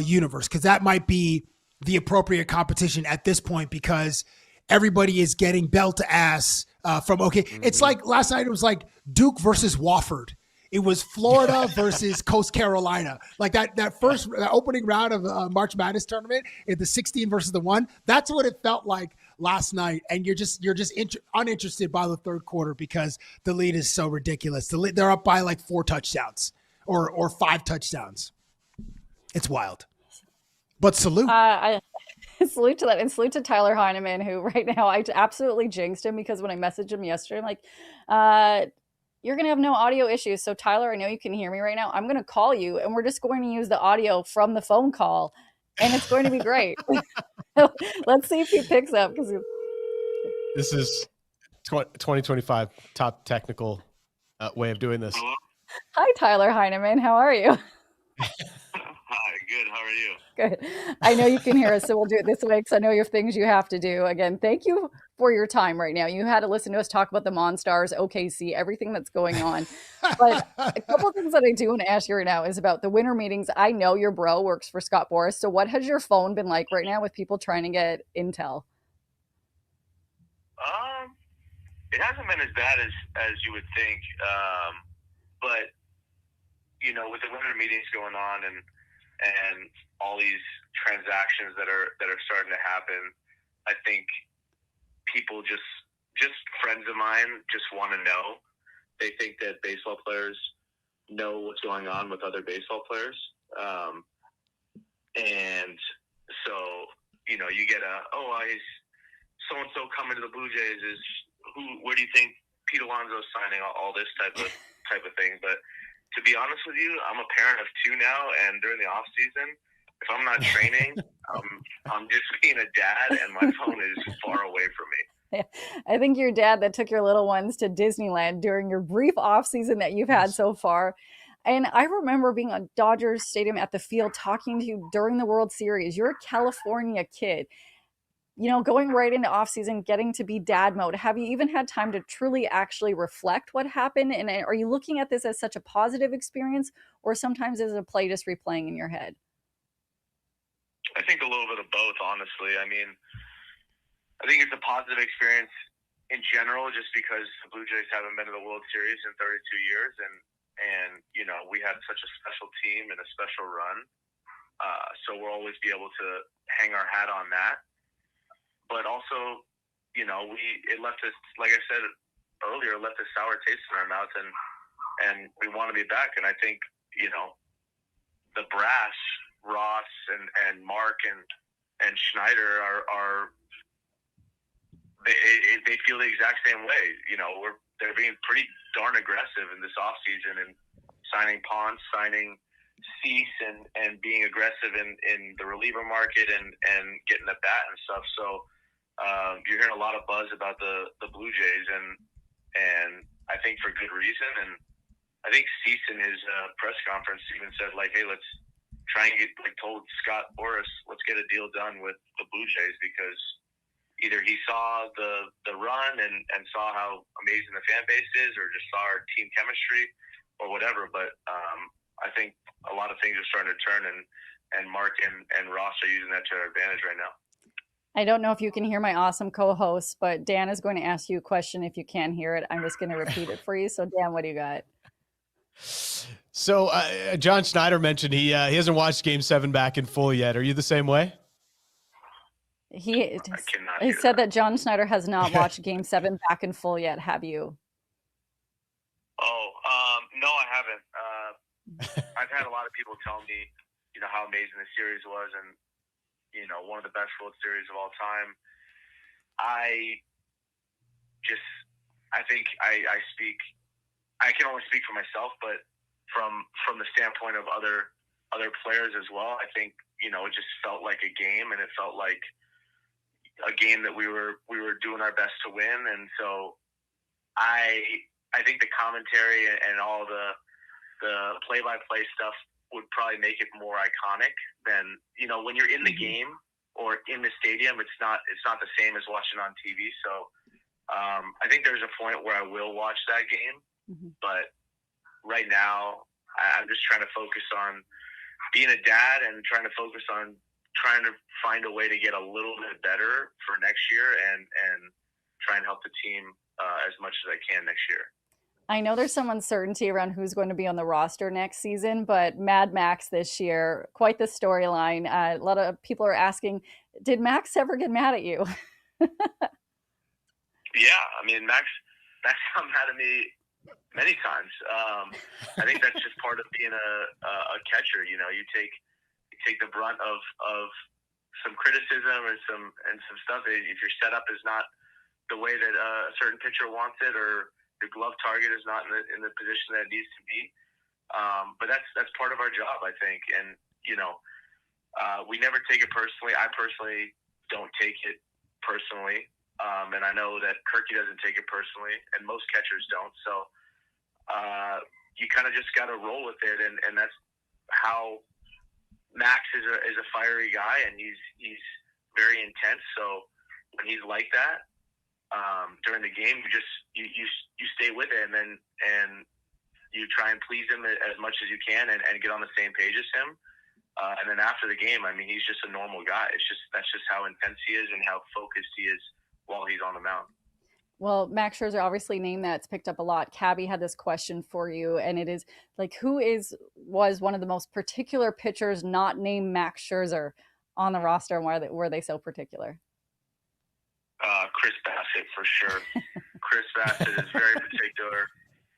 universe, because that might be the appropriate competition at this point, because everybody is getting belt to ass from It's like last night, it was like Duke versus Wofford. It was Florida versus Coast Carolina. That opening round of March Madness tournament, in the 16 versus the 1. That's what it felt like last night. And you're just uninterested by the third quarter because the lead is so ridiculous. They're up by 4 touchdowns or 5 touchdowns. It's wild. But salute. Salute to that. And salute to Tyler Heineman, who right now I absolutely jinxed him, because when I messaged him yesterday, I'm like, you're going to have no audio issues. So Tyler, I know you can hear me right now. I'm going to call you and we're just going to use the audio from the phone call, and it's going to be great. Let's see if he picks up. This is 2025 top technical way of doing this. Hello? Hi, Tyler Heineman. How are you? Hi, good. How are you? Good. I know you can hear us, so we'll do it this way, because I know you have things you have to do. Again, thank you for your time right now. You had to listen to us talk about the Monstars, OKC, everything that's going on. But a couple of things that I do want to ask you right now is about the winter meetings. I know your bro works for Scott Boras. So what has your phone been like right now with people trying to get intel? It hasn't been as bad as you would think. But with the winter meetings going on and all these transactions that are starting to happen, I think people just friends of mine just want to know. They think that baseball players know what's going on with other baseball players. And so, you know, you get is so-and-so coming to the Blue Jays, where do you think Pete Alonso's signing, all this type of thing. But to be honest with you, I'm a parent of 2 now, and during the off season, if I'm not training, I'm just being a dad, and my phone is far away from me. I think your dad that took your little ones to Disneyland during your brief off season that you've had so far. And I remember being at Dodgers Stadium at the field talking to you during the World Series. You're a California kid, you know, going right into off season, getting to be dad mode. Have you even had time to truly actually reflect what happened? And are you looking at this as such a positive experience, or sometimes as a play just replaying in your head? I think a little bit of both, honestly. I mean, I think it's a positive experience in general, just because the Blue Jays haven't been to the World Series in 32 years, and you know, we had such a special team and a special run, so we'll always be able to hang our hat on that. But also, you know, it left us, like I said earlier, left a sour taste in our mouth, and we want to be back. And I think, you know, the brass, Ross and Mark and Schneider are they feel the exact same way. You know, they're being pretty darn aggressive in this offseason, and signing Ponce, signing Cease, and being aggressive in the reliever market and getting the bat and stuff. So you're hearing a lot of buzz about the Blue Jays, and I think for good reason. And I think Cease in his press conference even said, like, hey, let's try and told Scott Boras, let's get a deal done with the Blue Jays, because either he saw the run and saw how amazing the fan base is, or just saw our team chemistry or whatever. But I think a lot of things are starting to turn, and Mark and Ross are using that to their advantage right now. I don't know if you can hear my awesome co-host, but Dan is going to ask you a question. If you can hear it, I'm just going to repeat it for you. So Dan, what do you got? So John Schneider mentioned he hasn't watched Game 7 back in full yet. Are you the same way? He said that John Schneider has not watched Game 7 back in full yet. Have you? No, I haven't. I've had a lot of people tell me, you know, how amazing the series was, and you know, one of the best World Series of all time. I think I can only speak for myself, but from the standpoint of other players as well, I think, you know, it just felt like a game, and it felt like a game that we were doing our best to win. And so I think the commentary and all the play-by-play stuff would probably make it more iconic than, you know, when you're in the game or in the stadium, it's not the same as watching on TV. So I think there's a point where I will watch that game, but right now I'm just trying to focus on being a dad and trying to focus on trying to find a way to get a little bit better for next year and try and help the team as much as I can next year. I know there's some uncertainty around who's going to be on the roster next season, but Mad Max this year, quite the storyline. A lot of people are asking, did Max ever get mad at you? Yeah, I mean, Max got mad at me many times. I think that's just part of being a catcher. You know, you take the brunt of some criticism and some stuff. If your setup is not the way that a certain pitcher wants it, or your glove target is not in the position that it needs to be, but that's part of our job, I think. And you know, we never take it personally. I personally don't take it personally, and I know that Kirky doesn't take it personally, and most catchers don't. So you kind of just got to roll with it, and that's how Max is a fiery guy, and he's very intense. So when he's like that during the game, you stay with it, and you try and please him as much as you can, and get on the same page as him. And then after the game, I mean, he's just a normal guy. That's just how intense he is and how focused he is while he's on the mound. Well, Max Scherzer, obviously a name that's picked up a lot. Cabby had this question for you, and it is like, who was one of the most particular pitchers not named Max Scherzer on the roster, and why were they so particular? Chris Bassett for sure. Chris Bassett is very particular.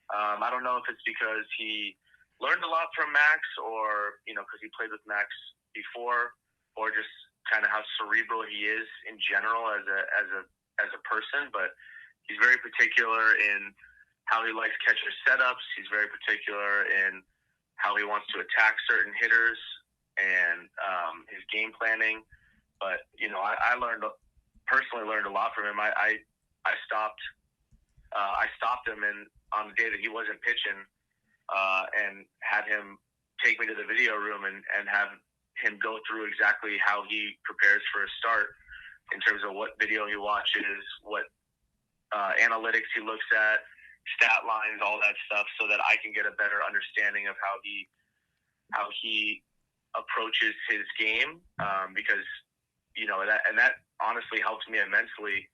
I don't know if it's because he learned a lot from Max, or because he played with Max before, or just kind of how cerebral he is in general as a person. But he's very particular in how he likes catcher setups. He's very particular in how he wants to attack certain hitters and his game planning. But I personally learned a lot from him. I stopped him on the day that he wasn't pitching, and had him take me to the video room and have him go through exactly how he prepares for a start in terms of what video he watches, what analytics he looks at, stat lines, all that stuff, so that I can get a better understanding of how he approaches his game, because that honestly helps me immensely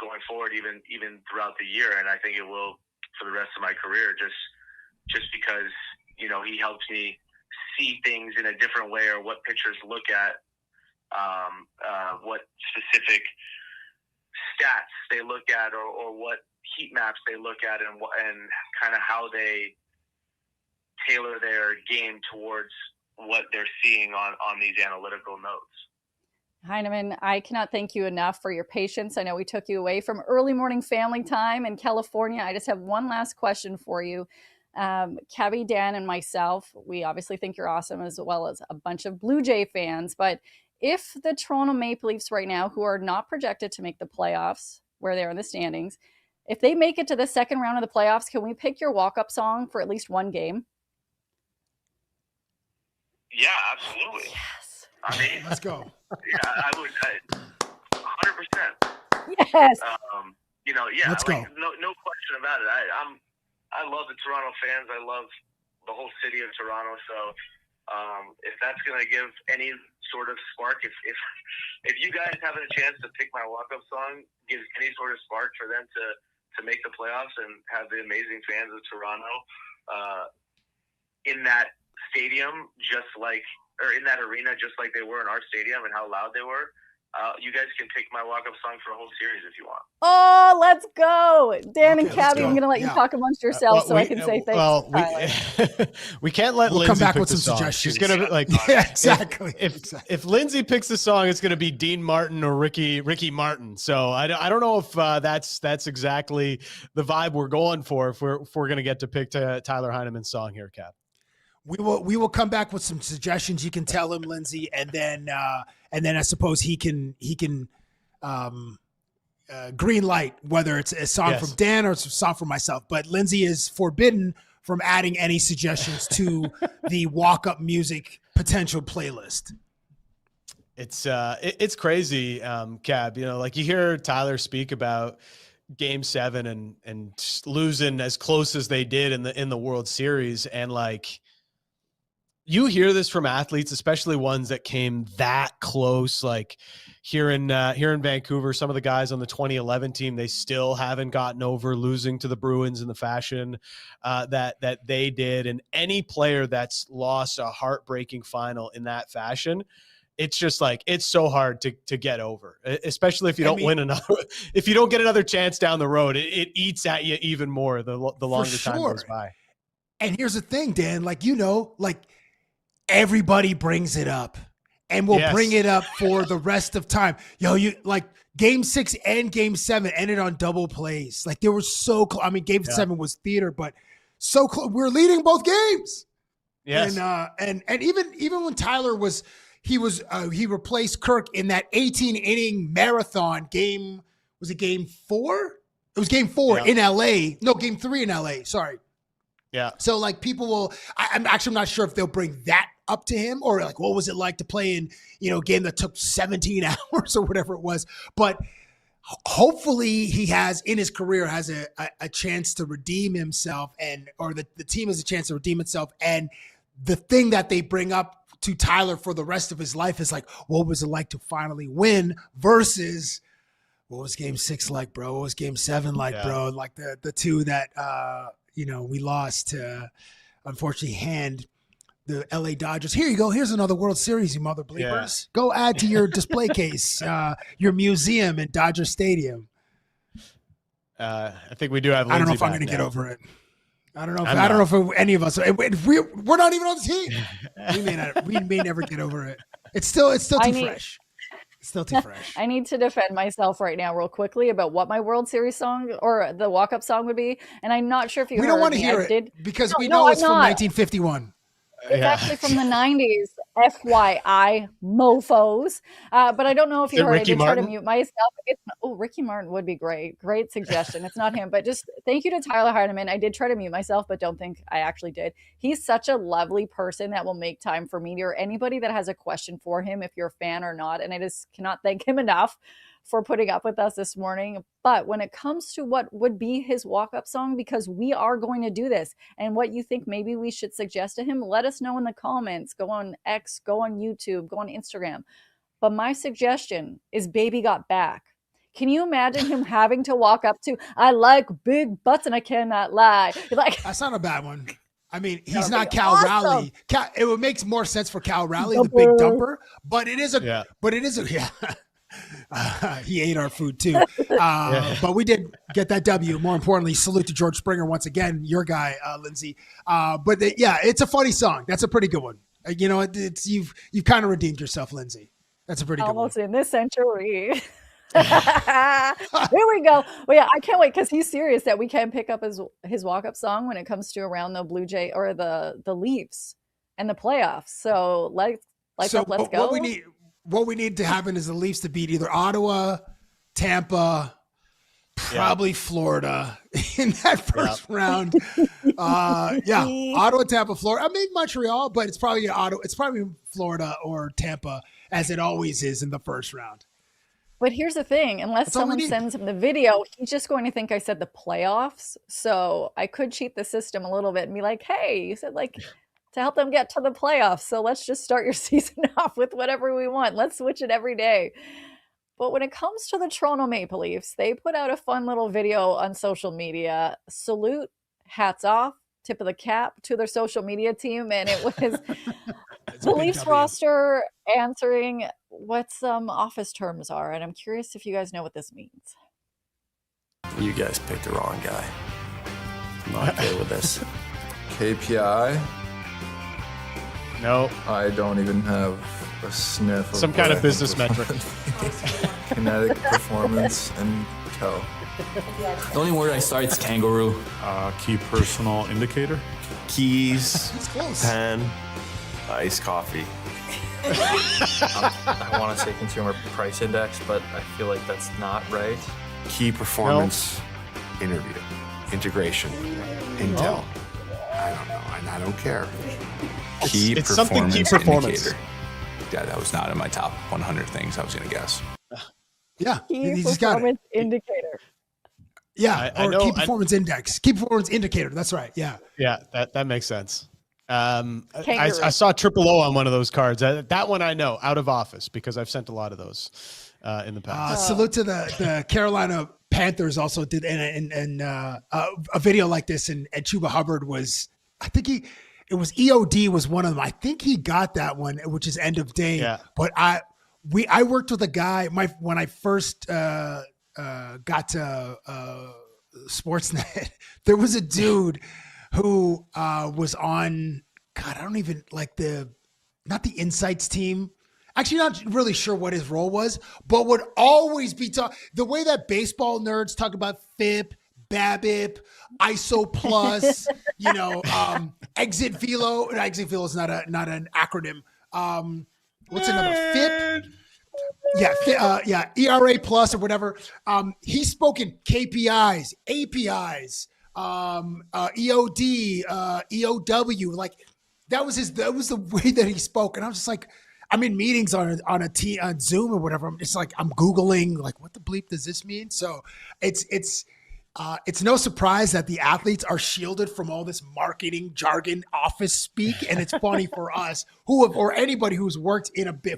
going forward, even throughout the year, and I think it will for the rest of my career, just because he helps me see things in a different way, or what pitchers look at, what specific stats they look at, or what heat maps they look at, and kind of how they tailor their game towards what they're seeing on these analytical notes. Heineman, I cannot thank you enough for your patience. I know we took you away from early morning family time in California. I just have one last question for you. Cabby, Dan, and myself, we obviously think you're awesome, as well as a bunch of Blue Jay fans. But if the Toronto Maple Leafs right now, who are not projected to make the playoffs, where they're in the standings, if they make it to the second round of the playoffs, can we pick your walk-up song for at least one game? Yeah, absolutely. Yes. I mean, let's go. Yeah, I would, 100%. Yes. Let's go. No question about it. I love the Toronto fans. I love the whole city of Toronto. So if that's going to give any sort of spark, if you guys having a chance to pick my walk-up song gives any sort of spark for them to make the playoffs and have the amazing fans of Toronto in that stadium, or in that arena, just like they were in our stadium and how loud they were, you guys can pick my walk-up song for a whole series if you want. Oh, let's go. Dan and Cabby, I'm going to let you talk amongst yourselves so I can say thanks. We can't let we'll Lindsay come back pick with the some song. suggestions. She's going to like, exactly. If Lindsay picks the song, it's going to be Dean Martin or Ricky Martin. So I don't know if that's exactly the vibe we're going for if we're going to get to pick Tyler Heineman's song here, Cap. We will come back with some suggestions. You can tell him, Lindsay, and then I suppose he can green light whether it's a song from Dan or it's a song from myself. But Lindsay is forbidden from adding any suggestions to the walk-up music potential playlist. It's crazy, Cab. Like you hear Tyler speak about Game 7 and losing as close as they did in the World Series, and like. You hear this from athletes, especially ones that came that close, like here in Vancouver, some of the guys on the 2011 team, they still haven't gotten over losing to the Bruins in the fashion that they did. And any player that's lost a heartbreaking final in that fashion, it's just like, it's so hard to get over, especially if you don't win another, if you don't get another chance down the road, it eats at you even more the longer time goes by. And here's the thing, Dan, everybody brings it up, and we'll bring it up for the rest of time. You like Game 6 and Game 7 ended on double plays. Like they were so close. I mean, Game 7 was theater, but so close. We're leading both games. Yes. And even when Tyler he replaced Kirk in that 18-inning marathon game. Was it Game 4? It was Game 4 in LA. No, Game 3 in LA. Sorry. Yeah. So like people will, I'm actually not sure if they'll bring that up to him, or like, what was it like to play in, a game that took 17 hours or whatever it was. But hopefully he has in his career has a chance to redeem himself, or the team has a chance to redeem itself. And the thing that they bring up to Tyler for the rest of his life is like, what was it like to finally win versus what was Game 6 like, bro? What was Game 7 like, bro? Like the two that, we lost to, unfortunately, hand the LA Dodgers. Here you go. Here's another World Series, you mother bleepers. Yeah. Go add to your display case, your museum in Dodger Stadium. I think we do have. I don't know Lindsay if I'm going to now. get over it. I don't know if any of us. If we're not even on the team. We may never get over it. It's still too fresh. It's still too fresh. I need to defend myself right now real quickly about what my World Series song or the walk-up song would be. And I'm not sure if you We heard don't want to me. hear I it did. because we No, know I'm it's from not. 1951. It's actually from the 90s, FYI, mofos. But I don't know if you heard. Ricky I did try to Martin? mute myself. Ricky Martin would be great. Great suggestion. It's not him, but just thank you to Tyler Heineman. I did try to mute myself, but don't think I actually did. He's such a lovely person that will make time for me or anybody that has a question for him, if you're a fan or not. And I just cannot thank him enough for putting up with us this morning. But when it comes to what would be his walk-up song, because we are going to do this, and what you think maybe we should suggest to him, let us know in the comments. Go on X, go on YouTube, go on Instagram. But my suggestion is Baby Got Back. Can you imagine him having to walk up to, I like big butts and I cannot lie? Like, that's not a bad one. I mean, he's not Cal Raleigh. It would make more sense for Cal Raleigh, the big dumper, but it is a, he ate our food too. But we did get that W. More importantly, salute to George Springer once again, your guy, Lindsay. It's a funny song. That's a pretty good one. You've kind of redeemed yourself, Lindsay. That's a pretty good one. Almost in this century. Here we go. Well, yeah, I can't wait because he's serious that we can pick up his walk-up song when it comes to around the Blue Jay or the Leafs and the playoffs. So let's go. What we need to happen is the Leafs to beat either Ottawa, Tampa, probably Florida in that first round. Ottawa, Tampa, Florida. I mean Montreal, but it's probably Ottawa. It's probably Florida or Tampa, as it always is in the first round. But here's the thing, unless someone sends him the video, he's just going to think I said the playoffs. So I could cheat the system a little bit and be like, hey, you said like to help them get to the playoffs. So let's just start your season off with whatever we want. Let's switch it every day. But when it comes to the Toronto Maple Leafs, they put out a fun little video on social media. Salute, hats off, tip of the cap to their social media team. And it was the Leafs roster answering what some office terms are. And I'm curious if you guys know what this means. You guys picked the wrong guy. I'm not okay with this. KPI? No. I don't even have a sniff of some kind of business metric. Kinetic performance and toe. The only word I start is kangaroo. Key personal indicator. Keys, close. pen, iced coffee. I want to say consumer price index, but I feel like that's not right. Key performance interview, integration, intel. I don't know. I don't care. It's something key performance. Indicator. Yeah, that was not in my top 100 things I was going to guess. Yeah, key he's got it. performance indicator. Yeah, key performance index. Key performance indicator. That's right. Yeah. Yeah, that makes sense. I saw triple O on one of those cards. That one I know, out of office, because I've sent a lot of those in the past. Salute to the Carolina Panthers also did a video like this, and Chuba Hubbard was, I think it was EOD was one of them. I think he got that one, which is end of day. Yeah. But I worked with a guy when I first got to Sportsnet. There was a dude who was on, God, I don't even like not the insights team. Actually, not really sure what his role was, but would always be the way that baseball nerds talk about FIP, BABIP, ISO plus, exit velo. Exit velo is not an acronym. What's another FIP? Yeah, ERA plus or whatever. He's spoken KPIs, APIs, EOD, EOW. Like that was the way that he spoke, and I was just like, I'm in meetings on Zoom or whatever. I'm just like, I'm Googling like, what the bleep does this mean? So it's no surprise that the athletes are shielded from all this marketing jargon, office speak, and it's funny for us or anybody who's worked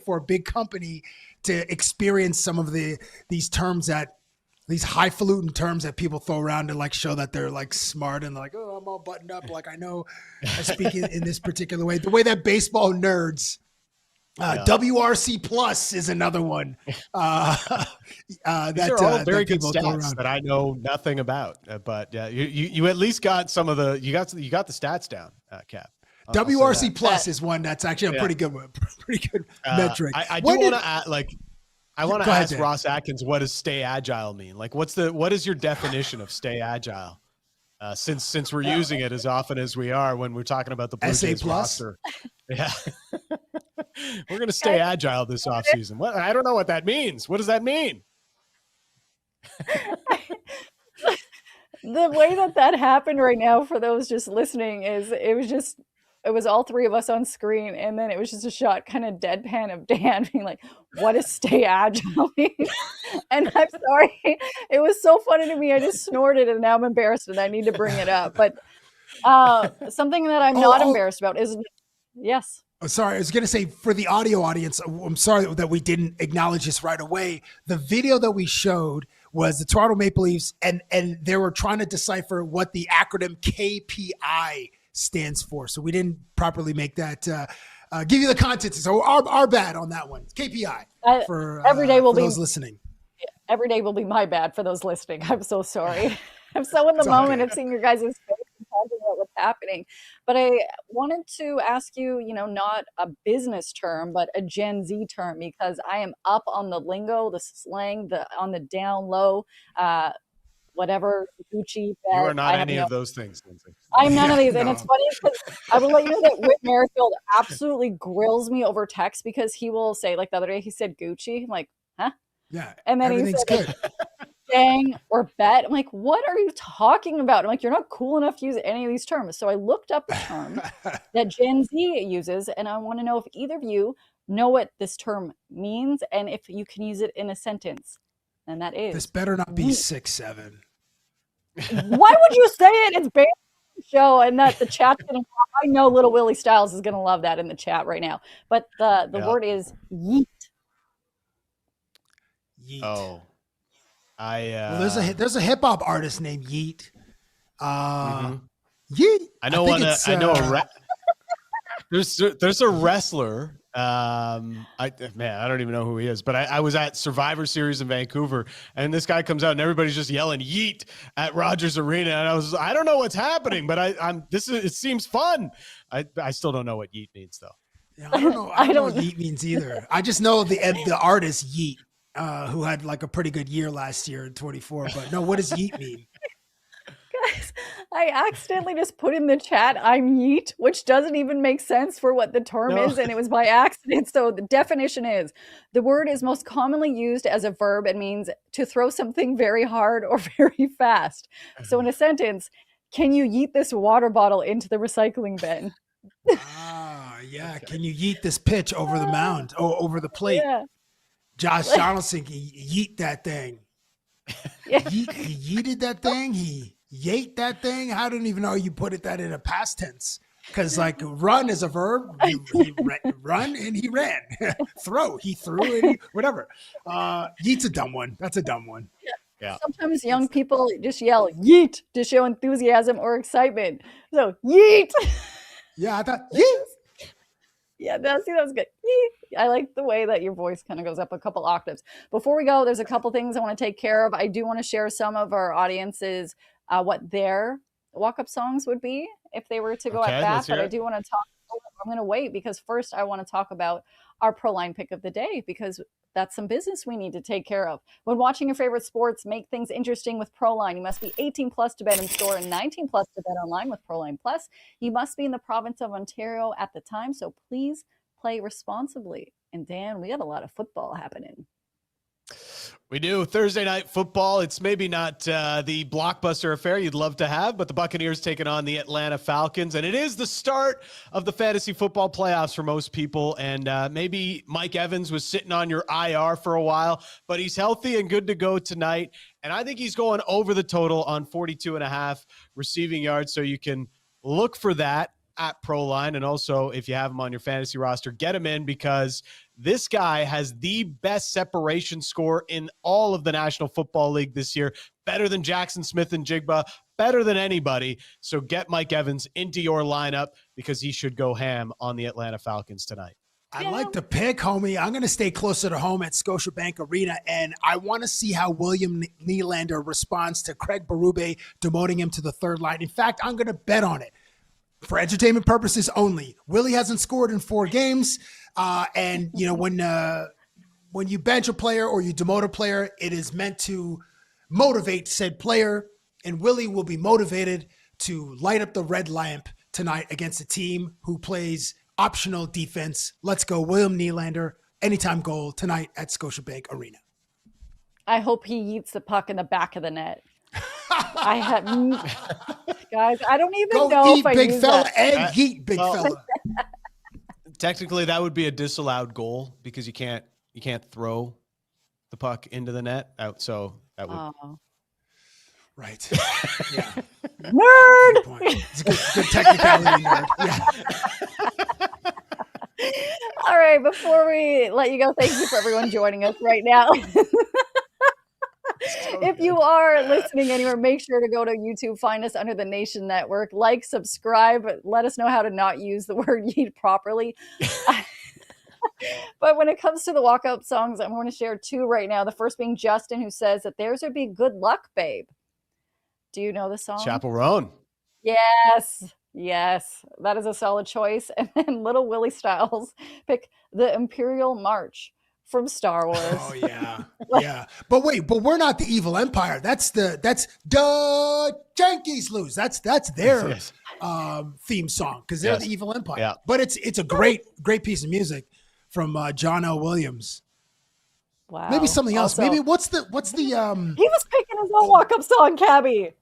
for a big company to experience some of these terms these highfalutin terms that people throw around to like show that they're like smart and like, oh, I'm all buttoned up, like I know I speak in this particular way. The way that baseball nerds WRC Plus is another one. These are all very good stats that I know nothing about. But you at least got some of the you got the stats down, Cap. WRC Plus is one that's actually a pretty good metric. I do want to add, I want to ask Ross Atkins, what does stay agile mean? Like, what is your definition of stay agile? Since we're using it as often as we are when we're talking about the Blue Jays roster. Yeah. We're going to stay agile this offseason. What? I don't know what that means. What does that mean? The way that happened right now for those just listening is it was all three of us on screen, and then it was just a shot kind of deadpan of Dan being like, what is stay agile mean? And I'm sorry. It was so funny to me. I just snorted and now I'm embarrassed and I need to bring it up. But something that I'm not embarrassed about is, yes. Oh, sorry, I was going to say for the audio audience, I'm sorry that we didn't acknowledge this right away. The video that we showed was the Toronto Maple Leafs, and they were trying to decipher what the acronym KPI stands for. So we didn't properly make that, give you the content. So our bad on that one. KPI for every day will for be those listening. Every day will be my bad for those listening. I'm so sorry. I'm so in the moment of seeing your guys' face and talking about what's happening. But I wanted to ask you, not a business term, but a Gen Z term, because I am up on the lingo, the slang, on the down low, whatever, Gucci. You are not any of those things, Lindsay. I'm none of these. And it's funny because I will let you know that Whit Merrifield absolutely grills me over text because he will say, like the other day, he said Gucci. I'm like, huh? Yeah. And then everything's he said, good. dang or bet. I'm like, what are you talking about? I'm like, you're not cool enough to use any of these terms. So I looked up a term that Gen Z uses, and I want to know if either of you know what this term means and if you can use it in a sentence. And that is, this better not be 6'7". Why would you say it? It's banned on the show, and that the chat's gonna. I know Little Willie Styles is gonna love that in the chat right now. But the word is yeet. Yeet. Oh, well, there's a hip hop artist named Yeet. Yeet. I know there's a wrestler. I don't even know who he is, but I was at Survivor Series in Vancouver, and this guy comes out and everybody's just yelling "Yeet" at Rogers Arena, and I don't know what's happening, but it seems fun. I still don't know what Yeet means though. Yeah, I don't know. I don't know what Yeet means either. I just know the artist Yeet, who had like a pretty good year last year in 24. But no, what does Yeet mean? Guys, I accidentally just put in the chat, I'm yeet, which doesn't even make sense for what the term is, and it was by accident. So the definition is, the word is most commonly used as a verb and means to throw something very hard or very fast. So in a sentence, can you yeet this water bottle into the recycling bin? Yeah. Can you yeet this pitch over the mound, over the plate? Yeah. Josh Donaldson can yeet that thing. Yeah. He yeeted that thing. He yeet that thing. I don't even know you put that in a past tense, because like run is a verb. He run and he ran. Throw, he threw and whatever. Yeet's a dumb one. That's a dumb one. Yeah. Sometimes young people just yell yeet to show enthusiasm or excitement. So yeet. Yeah, I thought yeet. Yeah, that was good. Yeet. I like the way that your voice kind of goes up a couple octaves. Before we go, there's a couple things I want to take care of. I do want to share some of our audience's what their walk-up songs would be if they were to go at that. But I do want to talk. I'm going to wait because first I want to talk about our Proline pick of the day, because that's some business we need to take care of. When watching your favorite sports, make things interesting with Proline. You must be 18 plus to bet in store and 19 plus to bet online with Proline Plus. You must be in the province of Ontario at the time, so please play responsibly. And Dan, we got a lot of football happening. We do. Thursday night football. It's maybe not the blockbuster affair you'd love to have, but the Buccaneers taking on the Atlanta Falcons. And it is the start of the fantasy football playoffs for most people. And maybe Mike Evans was sitting on your IR for a while, but he's healthy and good to go tonight. And I think he's going over the total on 42.5 receiving yards. So you can look for that at Proline. And also, if you have him on your fantasy roster, get him in, because this guy has the best separation score in all of the National Football League this year. Better than Jackson Smith and Jigba, better than anybody. So get Mike Evans into your lineup because he should go ham on the Atlanta Falcons tonight. I like the pick, homie. I'm going to stay closer to home at Scotiabank Arena, and I want to see how William Nylander responds to Craig Berube demoting him to the third line. In fact, I'm going to bet on it for entertainment purposes only. Willie hasn't scored in 4 games, and when you bench a player or you demote a player, it is meant to motivate said player, and Willie will be motivated to light up the red lamp tonight against a team who plays optional defense. Let's go, William Nylander. Anytime goal tonight at Scotiabank Arena. I hope he eats the puck in the back of the net. Guys, I don't even know if I big use fella that. and heat big fella. Technically, that would be a disallowed goal because you can't throw the puck into the net out. So that would. Right. Yeah. Nerd. Good point. It's a good technicality, nerd. Yeah. All right, before we let you go, thank you for everyone joining us right now. If you are listening anywhere, make sure to go to YouTube, find us under the Nation Network, like, subscribe, let us know how to not use the word yeet properly. But when it comes to the walk-up songs, I'm going to share 2 right now. The first being Justin, who says that theirs would be Good Luck, Babe. Do you know the song? Chapel Roan. Yes. That is a solid choice. And then Little Willie Styles pick the Imperial March from Star Wars. Oh, yeah. Yeah. But we're not the evil empire. That's the Yankees lose. That's their theme song because they're the evil empire. Yeah. But it's a great piece of music from John L. Williams. Wow. Maybe something else. Also, Maybe what's the he was picking his own walk-up song, Cabby.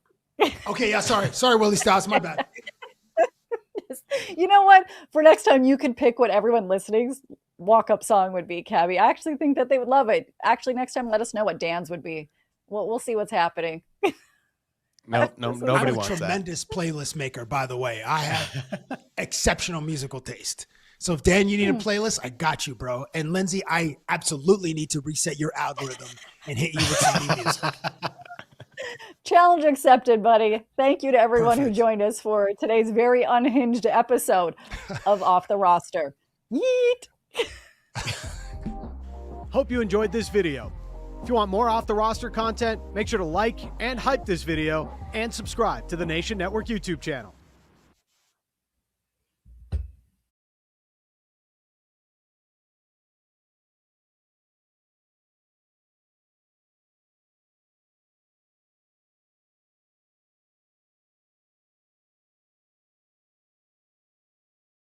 Okay, yeah, sorry, Willie Styles, my bad. You know what? For next time, you can pick what everyone listening's walk-up song would be, Cabby. I actually think that they would love it. Actually, next time, let us know what Dan's would be. We'll see what's happening. No, nobody wants that. I'm a tremendous playlist maker, by the way. I have exceptional musical taste. So if Dan, you need a playlist, I got you, bro. And Lindsay, I absolutely need to reset your algorithm and hit you with some new music. Challenge accepted, buddy. Thank you to everyone who joined us for today's very unhinged episode of Off the Roster. Yeet! Hope you enjoyed this video. If you want more Off the Roster content, make sure to like and hype this video and subscribe to the Nation Network YouTube channel.